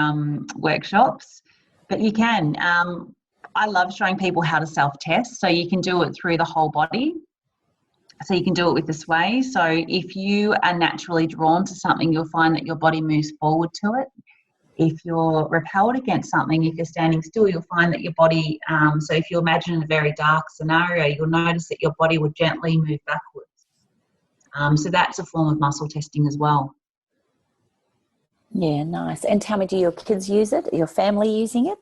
Speaker 5: workshops, but you can. I love showing people how to self-test, so you can do it through the whole body. So you can do it with the sway. So if you are naturally drawn to something, you'll find that your body moves forward to it. If you're repelled against something, if you're standing still, you'll find that your body, so if you imagine a very dark scenario, you'll notice that your body will gently move backwards. So that's a form of muscle testing as well.
Speaker 3: Yeah, nice. And tell me, do your kids use it? Are your family using it?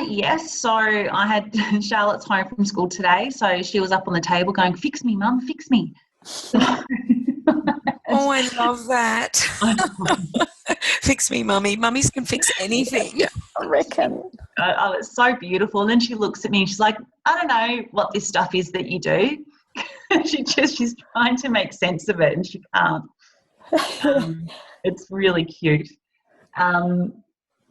Speaker 5: Yes. So I had Charlotte's home from school today, so she was up on the table going, "Fix me, Mum, fix me."
Speaker 4: Oh, I love that. Fix me, Mummy. Mummies can fix anything.
Speaker 3: I reckon.
Speaker 5: Oh, it's so beautiful. And then she looks at me and she's like, "I don't know what this stuff is that you do." She's trying to make sense of it and she can't. It's really cute.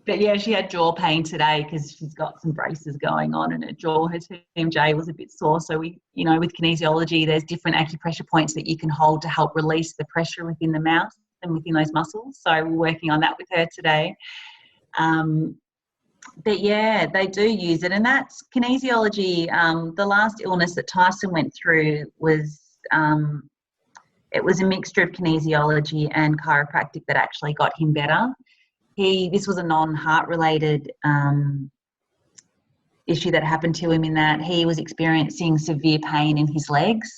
Speaker 5: But yeah, she had jaw pain today because she's got some braces going on and her jaw, her TMJ was a bit sore. So we, with kinesiology, there's different acupressure points that you can hold to help release the pressure within the mouth and within those muscles. So we're working on that with her today. But yeah, they do use it, and that's kinesiology. The last illness that Tyson went through was it was a mixture of kinesiology and chiropractic that actually got him better. This was a non-heart related issue that happened to him, in that he was experiencing severe pain in his legs,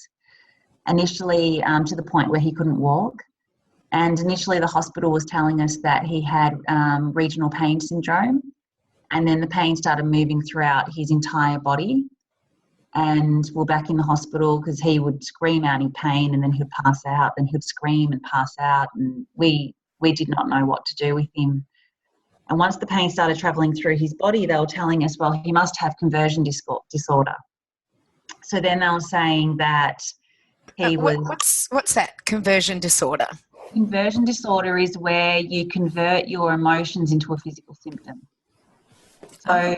Speaker 5: initially to the point where he couldn't walk. And initially the hospital was telling us that he had regional pain syndrome, and then the pain started moving throughout his entire body. And we're back in the hospital because he would scream out in pain, and then he'd pass out, then he'd scream and pass out, and we did not know what to do with him. And once the pain started travelling through his body, they were telling us, well, he must have conversion disorder. So then they were saying that he was...
Speaker 4: What's that, conversion disorder?
Speaker 5: Conversion disorder is where you convert your emotions into a physical symptom. So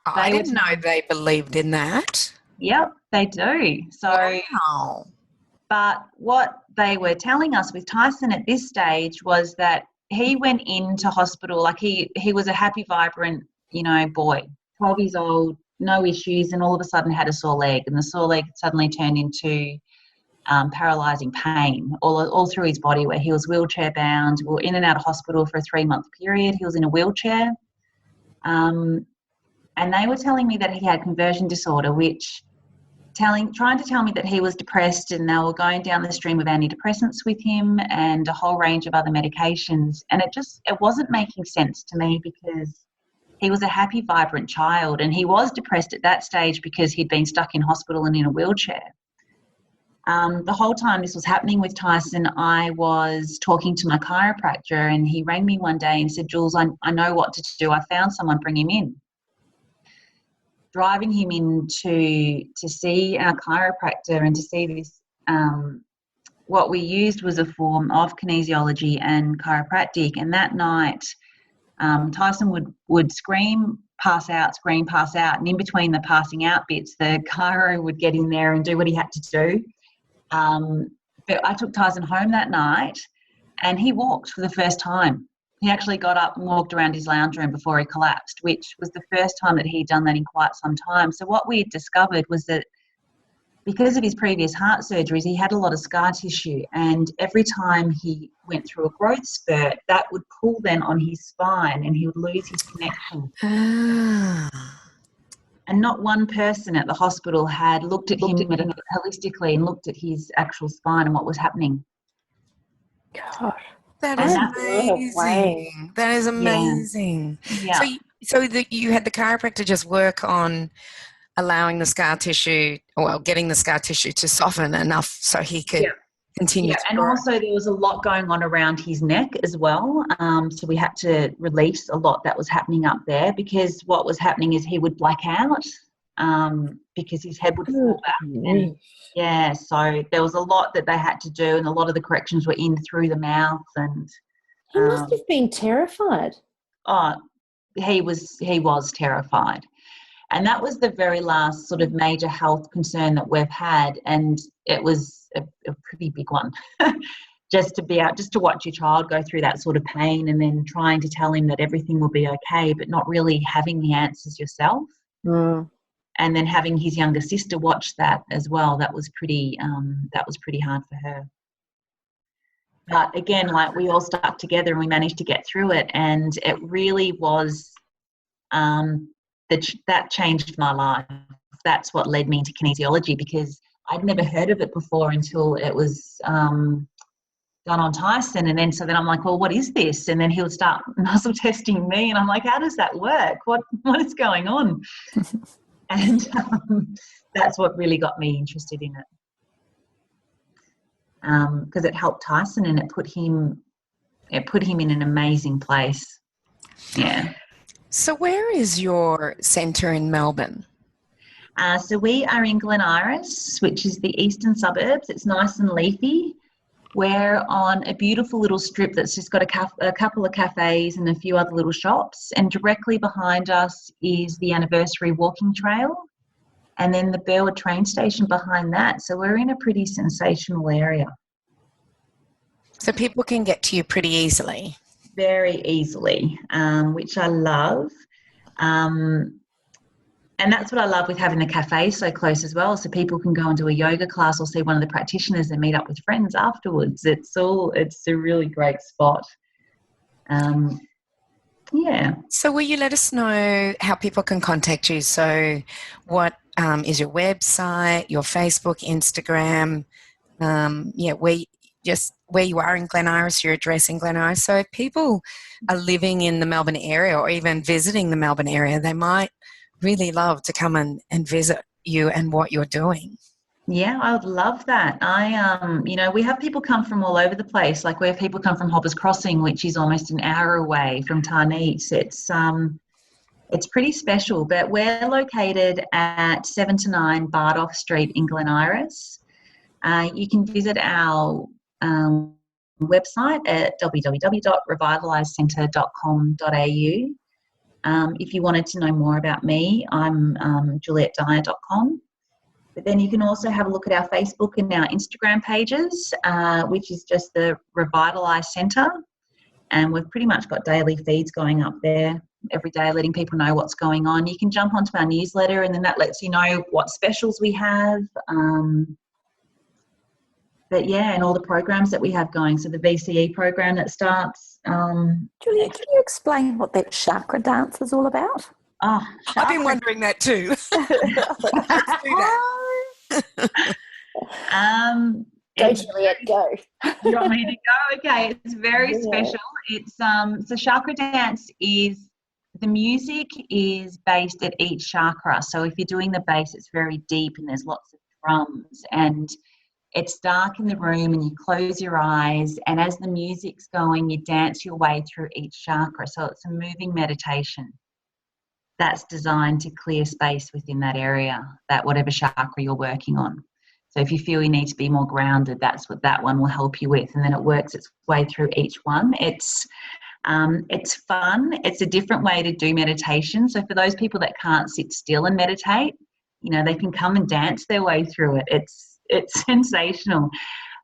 Speaker 4: I didn't know they believed in that.
Speaker 5: Yep, they do. So,
Speaker 4: wow.
Speaker 5: But what they were telling us with Tyson at this stage was that he went into hospital like he was a happy, vibrant, boy, 12 years old, no issues, and all of a sudden had a sore leg, and the sore leg suddenly turned into paralysing pain all through his body, where he was wheelchair bound. We were in and out of hospital for a 3-month period. He was in a wheelchair. And they were telling me that he had conversion disorder, which trying to tell me that he was depressed, and they were going down the stream of antidepressants with him and a whole range of other medications. And it wasn't making sense to me, because he was a happy, vibrant child, and he was depressed at that stage because he'd been stuck in hospital and in a wheelchair. The whole time this was happening with Tyson, I was talking to my chiropractor, and he rang me one day and said, Jules, I know what to do. I found someone, bring him in. Driving him in to see our chiropractor and to see this, what we used was a form of kinesiology and chiropractic. And that night, Tyson would scream, pass out, and in between the passing out bits, the chiro would get in there and do what he had to do. But I took Tyson home that night, and he walked for the first time. He actually got up and walked around his lounge room before he collapsed, which was the first time that he'd done that in quite some time. So what we had discovered was that because of his previous heart surgeries, he had a lot of scar tissue, and every time he went through a growth spurt, that would pull then on his spine, and he would lose his connection. And not one person at the hospital had looked at him holistically and looked at his actual spine and what was happening.
Speaker 3: Gosh.
Speaker 4: That is amazing. That is amazing.
Speaker 5: Yeah.
Speaker 4: So you had the chiropractor just work on allowing the scar tissue, getting the scar tissue to soften enough so he could continue to
Speaker 5: and
Speaker 4: grow.
Speaker 5: also there was a lot going on around his neck as well. So we had to release a lot that was happening up there, because what was happening is he would black out because his head would fall back. And so there was a lot that they had to do, and a lot of the corrections were in through the mouth. And
Speaker 2: he must have been terrified.
Speaker 5: Oh, he was terrified. And that was the very last sort of major health concern that we've had, and it was a pretty big one. just to watch your child go through that sort of pain, and then trying to tell him that everything will be okay, but not really having the answers yourself. And then having his younger sister watch that as well, that was pretty hard for her. But again, like, we all stuck together and we managed to get through it, and it really was that changed my life. That's what led me into kinesiology, because I'd never heard of it before until it was done on Tyson. And then I'm like, well, what is this? And then he'll start muscle testing me, and I'm like, how does that work? What is going on? And that's what really got me interested in it, because it helped Tyson, and it put him in an amazing place. Yeah.
Speaker 4: So where is your centre in Melbourne?
Speaker 5: So we are in Glen Iris, which is the eastern suburbs. It's nice and leafy. We're on a beautiful little strip that's just got a couple of cafes and a few other little shops. And directly behind us is the Anniversary walking trail, and then the Burwood train station behind that. So we're in a pretty sensational area.
Speaker 4: So people can get to you pretty easily. Very
Speaker 5: easily, which I love. And And that's what I love with having the cafe so close as well, so people can go and do a yoga class or see one of the practitioners and meet up with friends afterwards. It's a really great spot. Yeah.
Speaker 4: So will you let us know how people can contact you? So what is your website, your Facebook, Instagram, where you are in Glen Iris, your address in Glen Iris. So if people are living in the Melbourne area or even visiting the Melbourne area, they might really love to come and visit you and what you're doing.
Speaker 5: Yeah, I would love that. We have people come from all over the place. Like we have people come from Hoppers Crossing, which is almost an hour away from Tarnese. It's pretty special, but we're located at 7 to 9 Bardoff Street in Glen Iris. You can visit our website at www.revitalizecentre.com.au. If you wanted to know more about me, I'm julietdyer.com. But then you can also have a look at our Facebook and our Instagram pages, which is just the Revitalize Centre. And we've pretty much got daily feeds going up there every day, letting people know what's going on. You can jump onto our newsletter, and then that lets you know what specials we have. And all the programs that we have going. So the VCE program that starts.
Speaker 3: Juliet, can you explain what that chakra dance is all about?
Speaker 5: Oh,
Speaker 4: I've been wondering that too. Let's do that.
Speaker 2: Go, Juliet, go.
Speaker 5: You want me to go? Okay, it's very special. It's so chakra dance is, the music is based at each chakra. So if you're doing the bass, it's very deep and there's lots of drums, and it's dark in the room and you close your eyes, and as the music's going, you dance your way through each chakra. So it's a moving meditation that's designed to clear space within that area, that whatever chakra you're working on. So if you feel you need to be more grounded, that's what that one will help you with. And then it works its way through each one. It's fun. It's a different way to do meditation. So for those people that can't sit still and meditate, they can come and dance their way through it. It's sensational.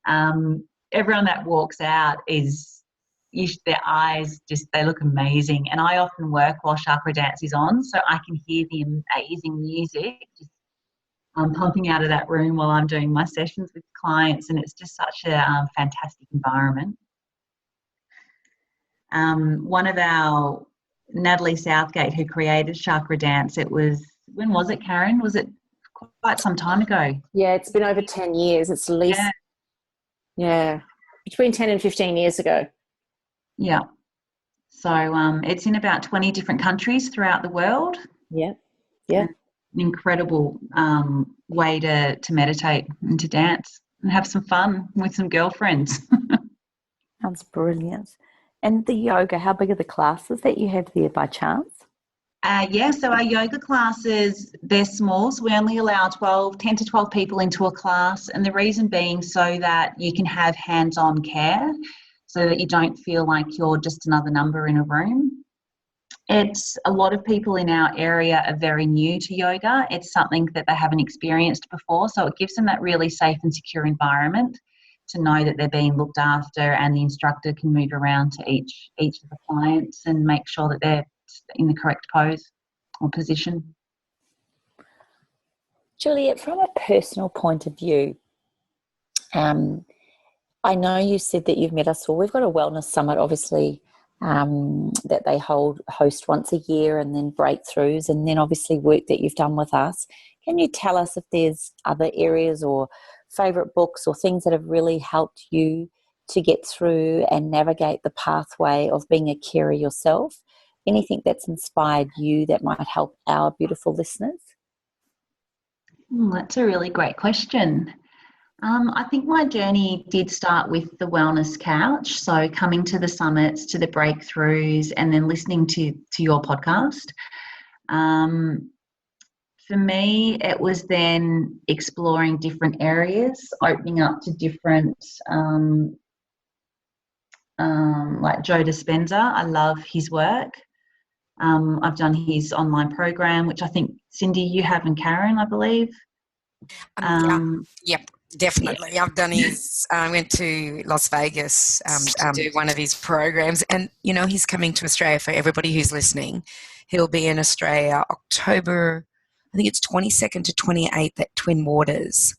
Speaker 5: Everyone that walks out their eyes they look amazing. And I often work while chakra dance is on, so I can hear the amazing music just pumping out of that room while I'm doing my sessions with clients, and it's just such a fantastic environment. One of our, Natalie Southgate, who created chakra dance, when was it, Karen? Was it quite some time ago?
Speaker 2: Yeah, it's been over 10 years. It's at least, between 10 and 15 years ago.
Speaker 5: Yeah. So it's in about 20 different countries throughout the world.
Speaker 2: Yeah. Yeah.
Speaker 5: An incredible way to meditate and to dance and have some fun with some girlfriends.
Speaker 3: Sounds brilliant. And the yoga, how big are the classes that you have there by chance?
Speaker 5: So our yoga classes, they're small, so we only allow 10 to 12 people into a class, and the reason being so that you can have hands-on care, so that you don't feel like you're just another number in a room. It's a lot of people in our area are very new to yoga. It's something that they haven't experienced before, so it gives them that really safe and secure environment to know that they're being looked after, and the instructor can move around to each of the clients and make sure that they're in the correct pose or position.
Speaker 3: Juliet, from a personal point of view, I know you said that you've met us all. We've got a wellness summit, obviously, that they host once a year, and then breakthroughs, and then obviously work that you've done with us. Can you tell us if there's other areas or favourite books or things that have really helped you to get through and navigate the pathway of being a carer yourself? Anything that's inspired you that might help our beautiful listeners?
Speaker 5: That's a really great question. I think my journey did start with the wellness couch, so coming to the summits, to the breakthroughs, and then listening to your podcast. For me, it was then exploring different areas, opening up to different, like Joe Dispenza. I love his work. I've done his online program, which I think, Cindy, you have, and Karen, I believe.
Speaker 4: Yep, definitely. Yeah. I've done his, I went to Las Vegas to do one of his programs, and, he's coming to Australia. For everybody who's listening, he'll be in Australia October I think it's 22nd to 28th at Twin Waters.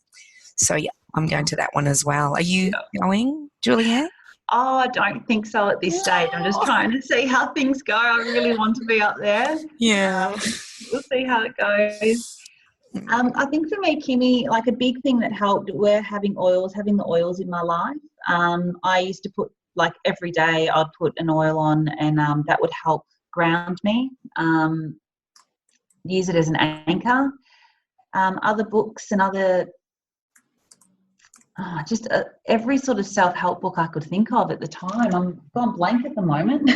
Speaker 4: So, yeah, I'm going to that one as well. Are you going, Juliet?
Speaker 5: Oh, I don't think so at this stage. I'm just trying to see how things go. I really want to be up there.
Speaker 4: Yeah.
Speaker 5: We'll see how it goes. I think for me, Kimmy, like a big thing that helped were having the oils in my life. I used to put, like every day I'd put an oil on, and that would help ground me, use it as an anchor. Other books and other, every sort of self-help book I could think of at the time. I'm gone blank at the moment.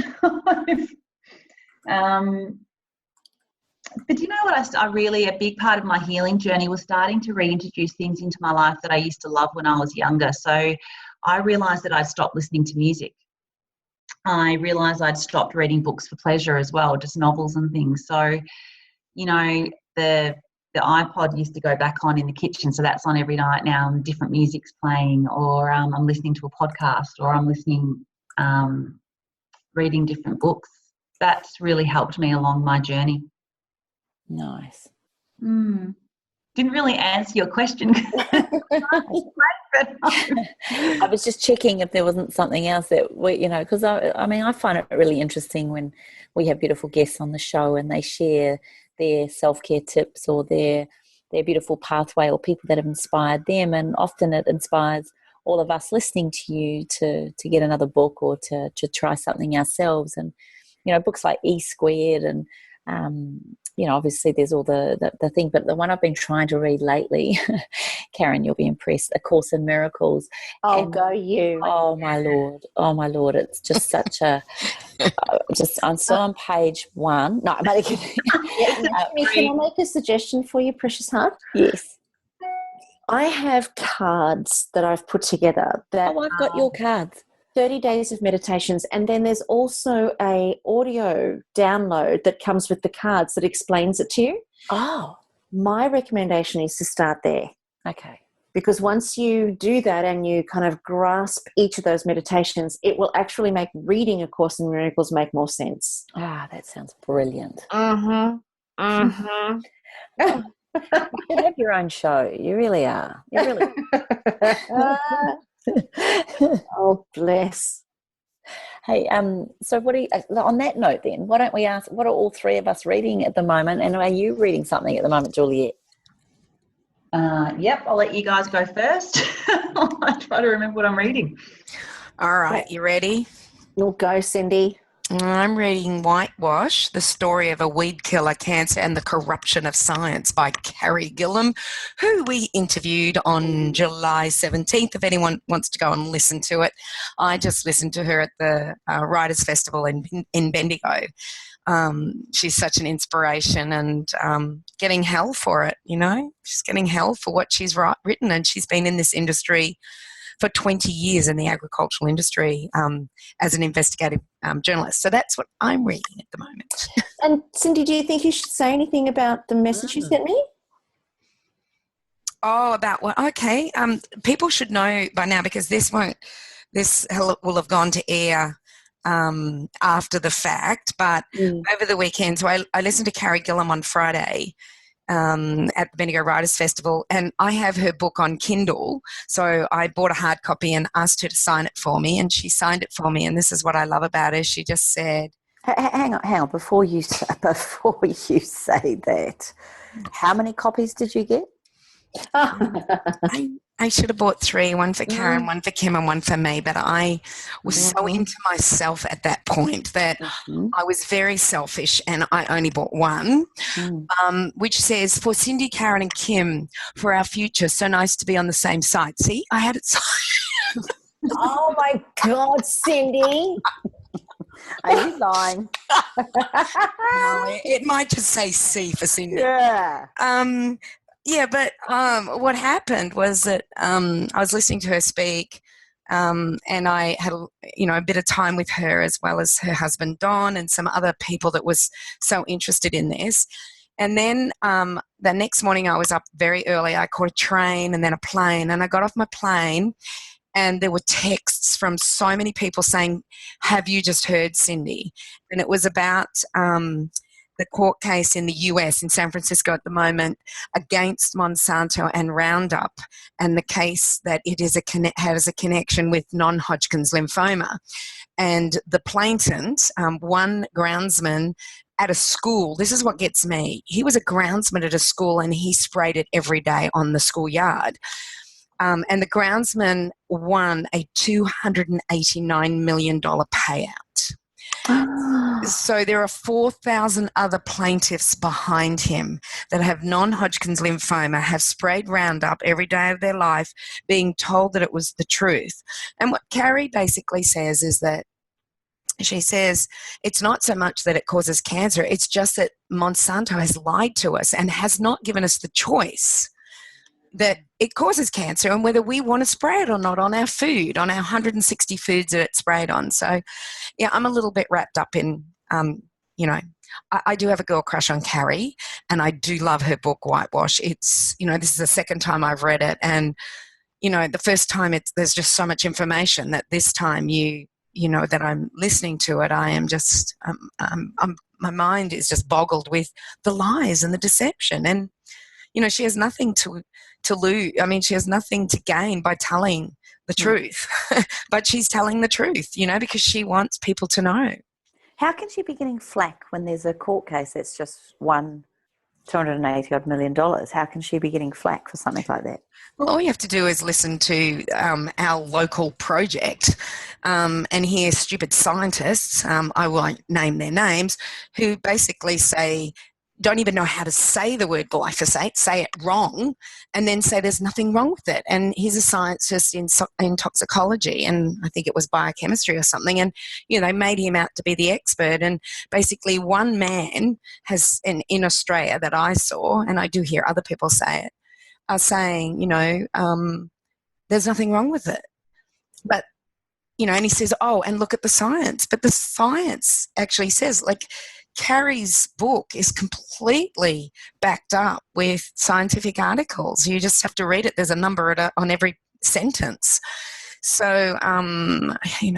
Speaker 5: But you know what, a big part of my healing journey was starting to reintroduce things into my life that I used to love when I was younger. So I realised that I'd stopped listening to music. I realised I'd stopped reading books for pleasure as well, just novels and things. So, you know, the iPod used to go back on in the kitchen, so that's on every night now, and different music's playing, or I'm listening to a podcast, or I'm reading different books. That's really helped me along my journey.
Speaker 3: Nice.
Speaker 5: Didn't really answer your question.
Speaker 3: I was just checking if there wasn't something else that because I find it really interesting when we have beautiful guests on the show and they share their self-care tips or their beautiful pathway or people that have inspired them, and often it inspires all of us listening to you to get another book or to try something ourselves. And books like E Squared and obviously there's all the thing, but the one I've been trying to read lately, Karen, you'll be impressed, A Course in Miracles.
Speaker 2: Go you.
Speaker 3: Oh my Lord, it's just such a I'm still on page 1. No, I'm only kidding.
Speaker 2: Can I make a suggestion for you, precious heart?
Speaker 3: Yes.
Speaker 2: I have cards that I've put together that
Speaker 3: I've got your cards.
Speaker 2: 30 days of meditations, and then there's also a audio download that comes with the cards that explains it to you.
Speaker 3: Oh.
Speaker 2: My recommendation is to start there.
Speaker 3: Okay.
Speaker 2: Because once you do that and you kind of grasp each of those meditations, it will actually make reading A Course in Miracles make more sense.
Speaker 3: Ah, that sounds brilliant.
Speaker 2: You
Speaker 3: should have your own show. You really are. You really
Speaker 2: Oh, bless.
Speaker 3: Hey, so what on that note then, why don't we ask, what are all three of us reading at the moment, and are you reading something at the moment, Juliet?
Speaker 5: Yep, I'll let you guys go first. I'll try to remember what I'm reading.
Speaker 4: All right, you ready?
Speaker 2: You'll go, Cindy.
Speaker 4: I'm reading Whitewash, The Story of a Weed Killer, Cancer and the Corruption of Science by Carrie Gillam, who we interviewed on July 17th. If anyone wants to go and listen to it, I just listened to her at the Writers' Festival in Bendigo. She's such an inspiration, and getting hell for it, She's getting hell for what she's written, and she's been in this industry for 20 years in the agricultural industry as an investigative journalist. So that's what I'm reading at the moment.
Speaker 2: And Cindy, do you think you should say anything about the message you sent me?
Speaker 4: Oh, about what? Okay. People should know by now, because this will have gone to air after the fact, but over the weekend. So I listened to Carrie Gillam on Friday at the Bendigo Writers' Festival, and I have her book on Kindle, so I bought a hard copy and asked her to sign it for me, and she signed it for me, and this is what I love about her. She just said...
Speaker 3: Hang on, before you say that, how many copies did you get?
Speaker 4: I should have bought 3, one for Karen, one for Kim, and one for me, but I was so into myself at that point that I was very selfish, and I only bought one, which says, "For Cindy, Karen, and Kim, for our future, so nice to be on the same site." See, I had it signed.
Speaker 2: Oh my God, Cindy.
Speaker 3: Are you lying?
Speaker 4: No, it might just say C for Cindy.
Speaker 3: Yeah.
Speaker 4: Yeah, but what happened was that I was listening to her speak, and I had a bit of time with her, as well as her husband Don and some other people that was so interested in this. And then the next morning I was up very early. I caught a train and then a plane, and I got off my plane, and there were texts from so many people saying, "Have you just heard, Cindy?" And it was about the court case in the US in San Francisco at the moment against Monsanto and Roundup, and the case that it is has a connection with non-Hodgkin's lymphoma. And the plaintiff, one groundsman at a school, this is what gets me. He was a groundsman at a school and he sprayed it every day on the schoolyard. And the groundsman won a $289 million payout. So there are 4,000 other plaintiffs behind him that have non-Hodgkin's lymphoma, have sprayed Roundup every day of their life, being told that it was the truth. And what Carrie basically says is that she says it's not so much that it causes cancer, it's just that Monsanto has lied to us and has not given us the choice that it causes cancer and whether we want to spray it or not on our food, on our 160 foods that it's sprayed on. So, yeah, I'm a little bit wrapped up in, I do have a girl crush on Carrie, and I do love her book, Whitewash. It's, this is the second time I've read it, and, the first time there's just so much information that this time that I'm listening to it, I am just, my mind is just boggled with the lies and the deception. And, she has nothing to lose. I mean, she has nothing to gain by telling the truth, but she's telling the truth, because she wants people to know.
Speaker 3: How can she be getting flack when there's a court case that's just won $280 million? How can she be getting flack for something like that?
Speaker 4: Well, all you have to do is listen to our local project and hear stupid scientists, I won't name their names, who basically don't even know how to say the word glyphosate, say it wrong, and then say there's nothing wrong with it. And he's a scientist in toxicology, and I think it was biochemistry or something, and they made him out to be the expert. And basically one man has, in Australia that I saw, and I do hear other people say it, are saying, there's nothing wrong with it. But, and he says, oh, and look at the science. But the science actually says, Carrie's book is completely backed up with scientific articles. You just have to read it. There's a number on every sentence. So, you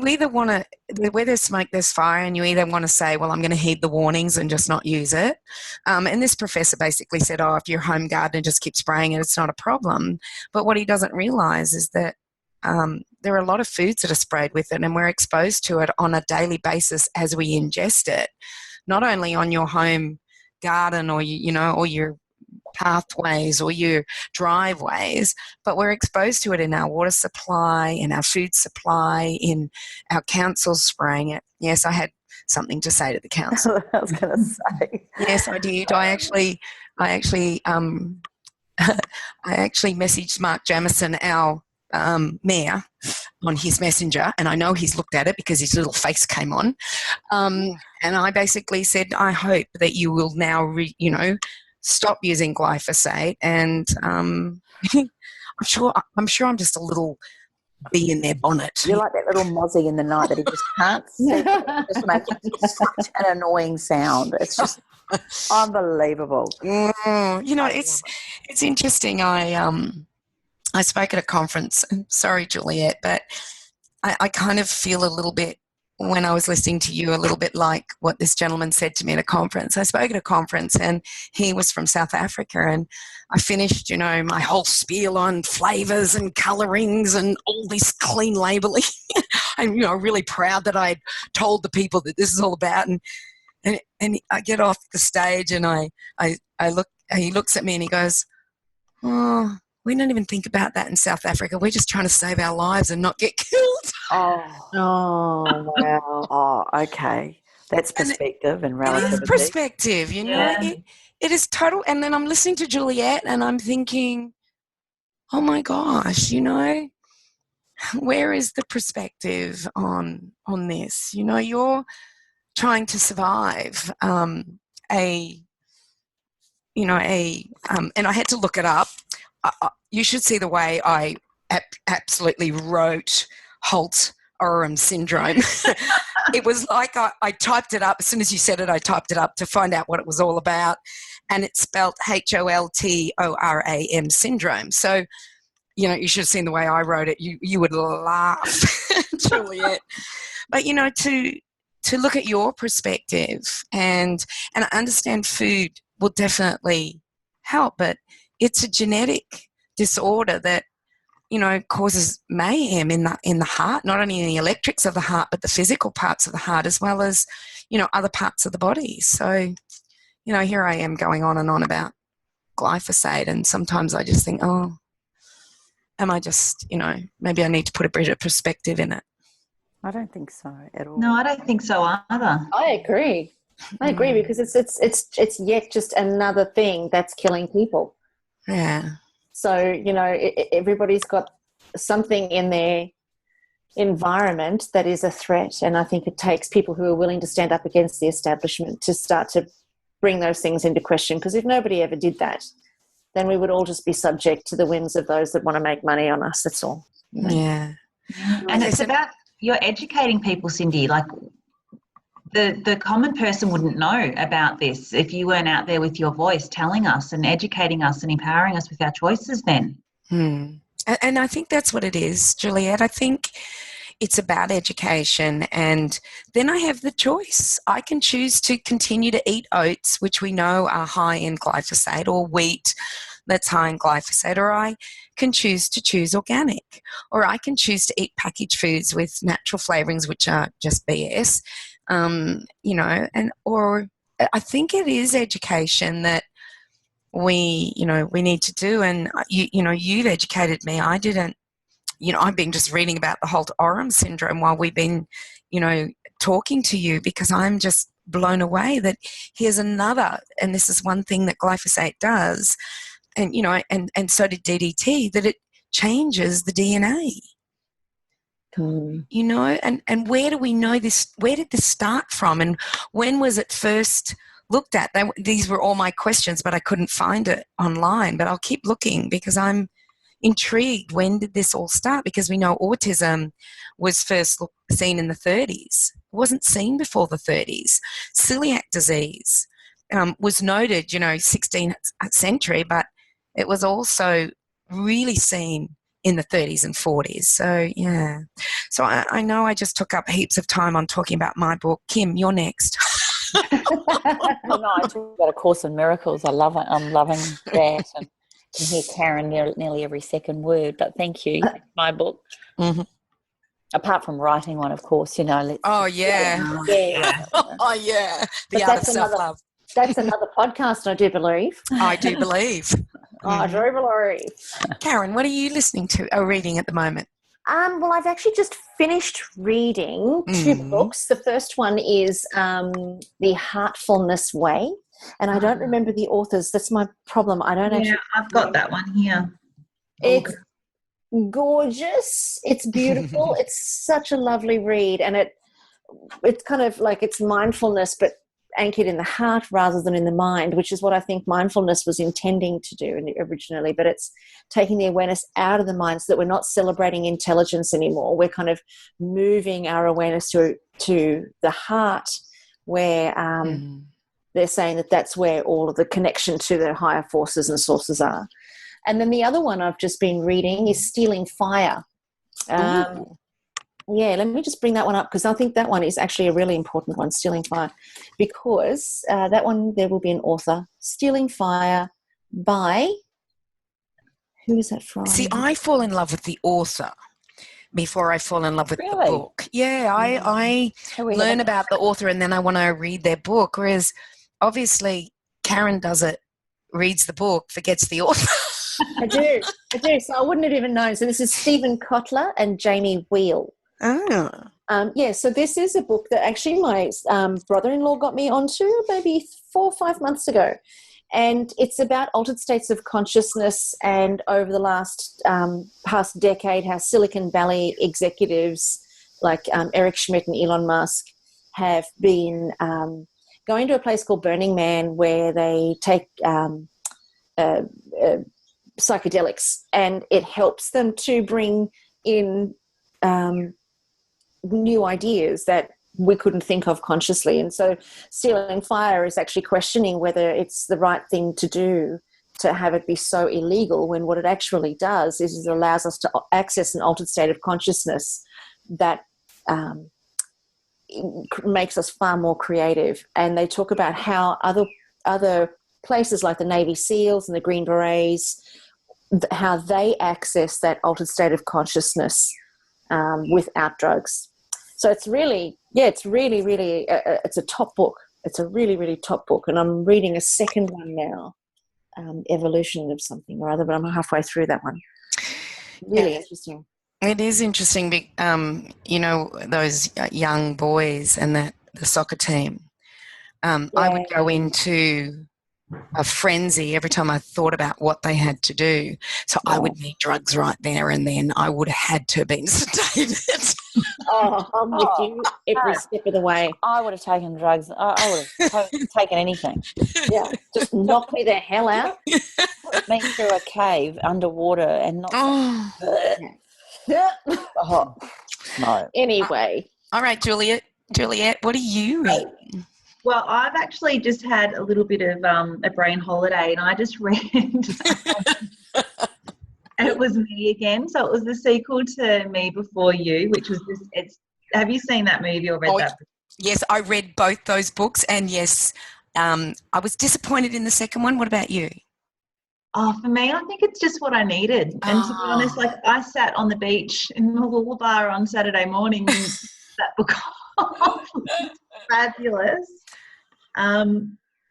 Speaker 4: either want to, where there's smoke, there's fire, and you either want to say, well, I'm going to heed the warnings and just not use it. And this professor basically said, oh, if you're home gardener, just keep spraying it, it's not a problem. But what he doesn't realise is that there are a lot of foods that are sprayed with it, and we're exposed to it on a daily basis as we ingest it, not only on your home garden or, or your pathways or your driveways, but we're exposed to it in our water supply, in our food supply, in our councils spraying it. Yes, I had something to say to the council.
Speaker 3: I was going to say.
Speaker 4: Yes, I did. I actually messaged Mark Jamieson, our mayor, on his messenger, and I know he's looked at it because his little face came on. And I basically said, I hope that you will now, stop using glyphosate. And I'm sure I'm just a little bee in their bonnet.
Speaker 3: You're like that little mozzie in the night that he just can't see, just making such an annoying sound. It's just unbelievable.
Speaker 4: It's interesting. I spoke at a conference. Sorry, Juliet, but I kind of feel a little bit, when I was listening to you, a little bit like what this gentleman said to me at a conference. I spoke at a conference and he was from South Africa, and I finished, my whole spiel on flavours and colourings and all this clean labelling. I'm, really proud that I told the people that this is all about. And I get off the stage and he looks at me and he goes, oh, we don't even think about that in South Africa. We're just trying to save our lives and not get killed.
Speaker 3: Oh, wow. Oh, okay. That's perspective and relativity.
Speaker 4: It is perspective,
Speaker 3: Yeah.
Speaker 4: It is total. And then I'm listening to Juliet and I'm thinking, oh my gosh, where is the perspective on this? You're trying to survive and I had to look it up. You should see the way I absolutely wrote Holt Oram Syndrome. It was like I typed it up. As soon as you said it, I typed it up to find out what it was all about. And it's spelled HOLTORAM syndrome. So, you should have seen the way I wrote it. You would laugh, Juliet. But, to to look at your perspective, and I understand food will definitely help, but it's a genetic disorder that, you know, causes mayhem in the heart, not only in the electrics of the heart, but the physical parts of the heart, as well as, you know, other parts of the body. So, you know, here I am going on and on about glyphosate, and sometimes I just think, oh, am I just, you know, maybe I need to put a bit of perspective in it.
Speaker 3: I don't think so at all.
Speaker 5: No, I don't think so either.
Speaker 2: I agree because it's yet just another thing that's killing people.
Speaker 4: Yeah.
Speaker 2: So, you know, everybody's got something in their environment that is a threat, and I think it takes people who are willing to stand up against the establishment to start to bring those things into question, because if nobody ever did that, then we would all just be subject to the whims of those that want to make money on us, that's all. You know?
Speaker 4: Yeah.
Speaker 5: And it's about, you're educating people, Cindy. Like, the common person wouldn't know about this if you weren't out there with your voice telling us and educating us and empowering us with our choices then.
Speaker 4: And I think that's what it is, Juliet. I think it's about education, and then I have the choice. I can choose to continue to eat oats, which we know are high in glyphosate, or wheat that's high in glyphosate, or I can choose to choose organic, or I can choose to eat packaged foods with natural flavorings, which are just BS. You know, or I think it is education that we need to do. And you've educated me. I didn't, I've been just reading about the Holt Oram Syndrome while we've been, talking to you, because I'm just blown away that here's another, and this is one thing that glyphosate does, and and so did DDT, that it changes the DNA. And where do we know this? Where did this start from, and when was it first looked at? These were all my questions, but I couldn't find it online. But I'll keep looking, because I'm intrigued. When did this all start? Because we know autism was first seen in the 30s. It wasn't seen before the 30s. Celiac disease was noted, 16th century, but it was also really seen in the 30s and 40s. So, yeah. So I know I just took up heaps of time on talking about my book. Kim, you're next.
Speaker 3: No, I talk about A Course in Miracles. I love it. I'm loving that. And I can hear Karen nearly every second word. But thank you. My book.
Speaker 4: Mm-hmm.
Speaker 3: Apart from writing one, of course,
Speaker 4: Oh, yeah.
Speaker 2: Yeah.
Speaker 4: Oh, yeah. The
Speaker 2: But
Speaker 4: art of self-love.
Speaker 2: That's another podcast, I do believe.
Speaker 4: I do believe.
Speaker 2: I do believe.
Speaker 4: Karen, what are you listening to or reading at the moment?
Speaker 2: Well, I've actually just finished reading two books. The first one is The Heartfulness Way, and I don't remember the authors. That's my problem. I don't actually.
Speaker 5: I've got that one here.
Speaker 2: It's gorgeous. It's beautiful. It's such a lovely read, and it's kind of like it's mindfulness, but anchored in the heart rather than in the mind, which is what I think mindfulness was intending to do originally. But it's taking the awareness out of the mind so that we're not celebrating intelligence anymore. We're kind of moving our awareness to the heart, where they're saying that that's where all of the connection to the higher forces and sources are. And then the other one I've just been reading is Stealing Fire. Yeah, let me just bring that one up, because I think that one is actually a really important one, Stealing Fire, because that one, there will be an author. Stealing Fire by, who is that from?
Speaker 4: See, I fall in love with the author before I fall in love with the book. Yeah, I learn about the author and then I want to read their book, whereas obviously Karen does it, reads the book, forgets the author.
Speaker 2: I do. So I wouldn't have even known. So this is Stephen Kotler and Jamie Wheel.
Speaker 4: Oh.
Speaker 2: So this is a book that actually my brother-in-law got me onto maybe 4 or 5 months ago. And it's about altered states of consciousness, and over the past decade, how Silicon Valley executives like Eric Schmidt and Elon Musk have been going to a place called Burning Man, where they take psychedelics, and it helps them to bring in new ideas that we couldn't think of consciously. And so Stealing Fire is actually questioning whether it's the right thing to do to have it be so illegal, when what it actually does is it allows us to access an altered state of consciousness that makes us far more creative. And they talk about how other places like the Navy SEALs and the Green Berets, how they access that altered state of consciousness without drugs. So it's really, it's a top book. It's a really, really top book. And I'm reading a second one now, Evolution of something or other, but I'm halfway through that one. Really interesting.
Speaker 4: It is interesting, those young boys and the soccer team. I would go into a frenzy every time I thought about what they had to do. So I would need drugs right there and then. I would have had to have been sedated.
Speaker 2: I'm with you every step of the way.
Speaker 3: I would have taken drugs. I would have taken anything.
Speaker 2: Yeah, just knock me the hell out.
Speaker 3: Put me through a cave underwater and not... No.
Speaker 2: Anyway.
Speaker 4: All right, Juliet, what are you reading?
Speaker 5: Well, I've actually just had a little bit of a brain holiday, and I just read It Was Me Again. So it was the sequel to Me Before You, which was have you seen that movie or read that?
Speaker 4: Yes, I read both those books, and yes, I was disappointed in the second one. What about you?
Speaker 5: Oh, for me, I think it's just what I needed. And to be honest, I sat on the beach in Mooloolaba on Saturday morning and that book off. It's fabulous.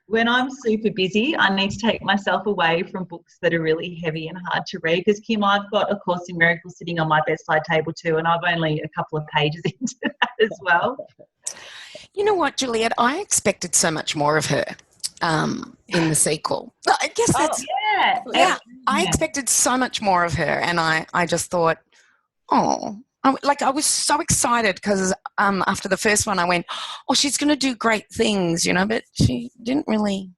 Speaker 5: When I'm super busy, I need to take myself away from books that are really heavy and hard to read. Because, Kim, I've got A Course in Miracles sitting on my bedside table too, and I've only a couple of pages into that as well.
Speaker 4: You know what, Juliet? I expected so much more of her in the sequel. I guess that's... I expected so much more of her, and I just thought, I was so excited because after the first one I went, she's going to do great things, but she didn't really.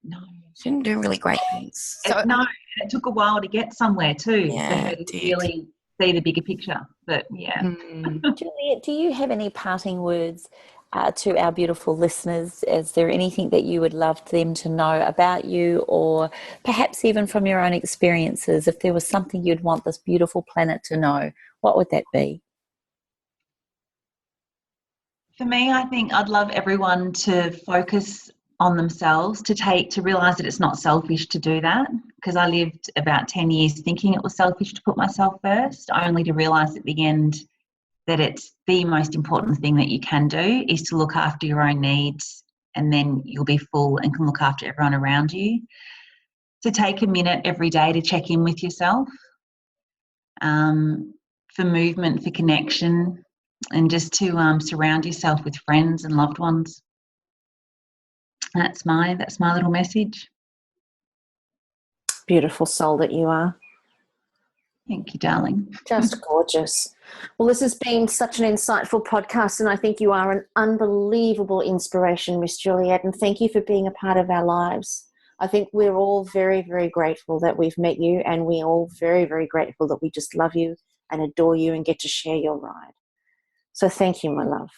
Speaker 4: No, she didn't do really great things.
Speaker 5: So it took a while to get somewhere too.
Speaker 4: Yeah,
Speaker 5: to really see the bigger picture. But
Speaker 3: Juliet, do you have any parting words to our beautiful listeners? Is there anything that you would love them to know about you, or perhaps even from your own experiences? If there was something you'd want this beautiful planet to know, what would that be?
Speaker 5: For me, I think I'd love everyone to focus on themselves, to realise that it's not selfish to do that, because I lived about 10 years thinking it was selfish to put myself first, only to realise at the end that it's the most important thing that you can do is to look after your own needs, and then you'll be full and can look after everyone around you. To take a minute every day to check in with yourself, for movement, for connection, and just to surround yourself with friends and loved ones. That's my little message.
Speaker 2: Beautiful soul that you are.
Speaker 5: Thank you, darling.
Speaker 2: Just gorgeous. Well, this has been such an insightful podcast, and I think you are an unbelievable inspiration, Miss Juliet, and thank you for being a part of our lives. I think we're all very, very grateful that we've met you, and we're all very, very grateful that we just love you and adore you and get to share your ride. So thank you, my love.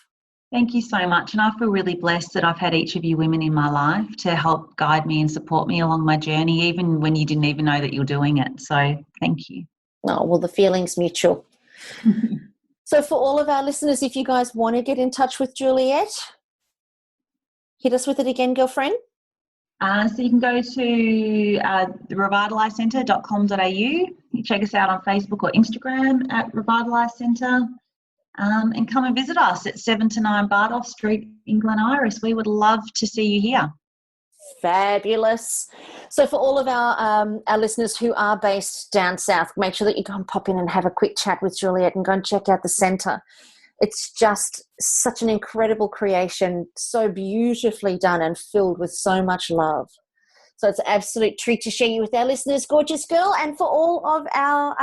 Speaker 5: Thank you so much. And I feel really blessed that I've had each of you women in my life to help guide me and support me along my journey, even when you didn't even know that you're doing it. So thank you.
Speaker 2: Oh, well, the feeling's mutual. So for all of our listeners, if you guys want to get in touch with Juliet, hit us with it again, girlfriend.
Speaker 5: So you can go to the revitalizecentre.com.au. You check us out on Facebook or Instagram at Revitalize Centre. And come and visit us at 7 to 9 Bardoff Street in Glen Iris. We would love to see you here.
Speaker 2: Fabulous. So for all of our listeners who are based down south, make sure that you go and pop in and have a quick chat with Juliet and go and check out the centre. It's just such an incredible creation, so beautifully done and filled with so much love. So it's an absolute treat to share you with our listeners, gorgeous girl. And for all of our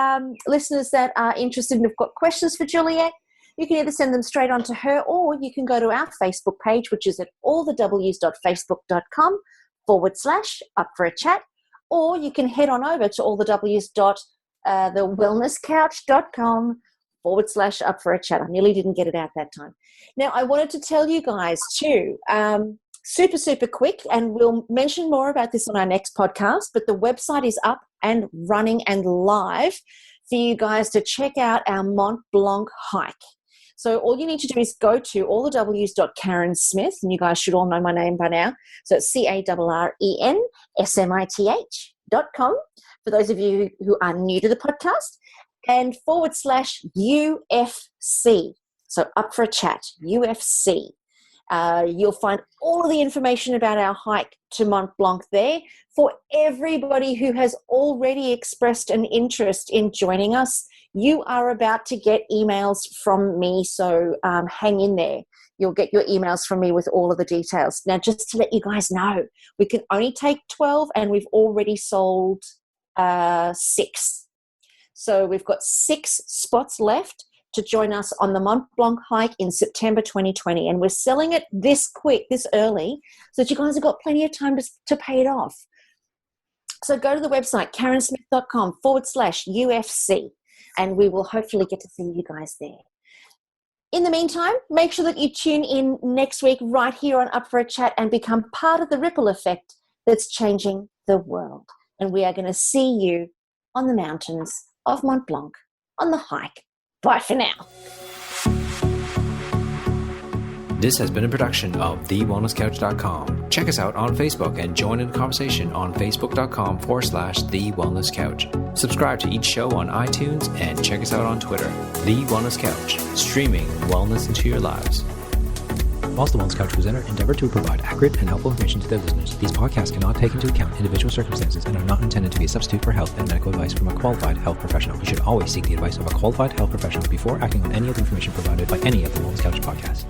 Speaker 2: listeners that are interested and have got questions for Juliet, you can either send them straight on to her, or you can go to our Facebook page, which is at allthews.facebook.com/up-for-a-chat, or you can head on over to allthews.thewellnesscouch.com/up-for-a-chat. I nearly didn't get it out that time. Now, I wanted to tell you guys too, super, super quick, and we'll mention more about this on our next podcast, but the website is up and running and live for you guys to check out our Mt Blanc hike. So all you need to do is go to allthews.karensmith, and you guys should all know my name by now. So it's CARRENSMITH.com for those of you who are new to the podcast, and /UFC. So up for a chat, UFC. You'll find all of the information about our hike to Mont Blanc there. For everybody who has already expressed an interest in joining us, you are about to get emails from me, so hang in there. You'll get your emails from me with all of the details. Now, just to let you guys know, we can only take 12, and we've already sold 6. So we've got 6 spots left to join us on the Mont Blanc hike in September 2020. And we're selling it this quick, this early, so that you guys have got plenty of time to pay it off. So go to the website, karensmith.com /UFC, and we will hopefully get to see you guys there. In the meantime, make sure that you tune in next week right here on Up for a Chat and become part of the ripple effect that's changing the world. And we are going to see you on the mountains of Mont Blanc on the hike. Bye for now.
Speaker 1: This has been a production of TheWellnessCouch.com. Check us out on Facebook and join in the conversation on Facebook.com/TheWellnessCouch. Subscribe to each show on iTunes and check us out on Twitter. The Wellness Couch, streaming wellness into your lives. Whilst the Wellness Couch presenter endeavor to provide accurate and helpful information to their listeners, these podcasts cannot take into account individual circumstances and are not intended to be a substitute for health and medical advice from a qualified health professional. You should always seek the advice of a qualified health professional before acting on any of the information provided by any of the Wellness Couch podcasts.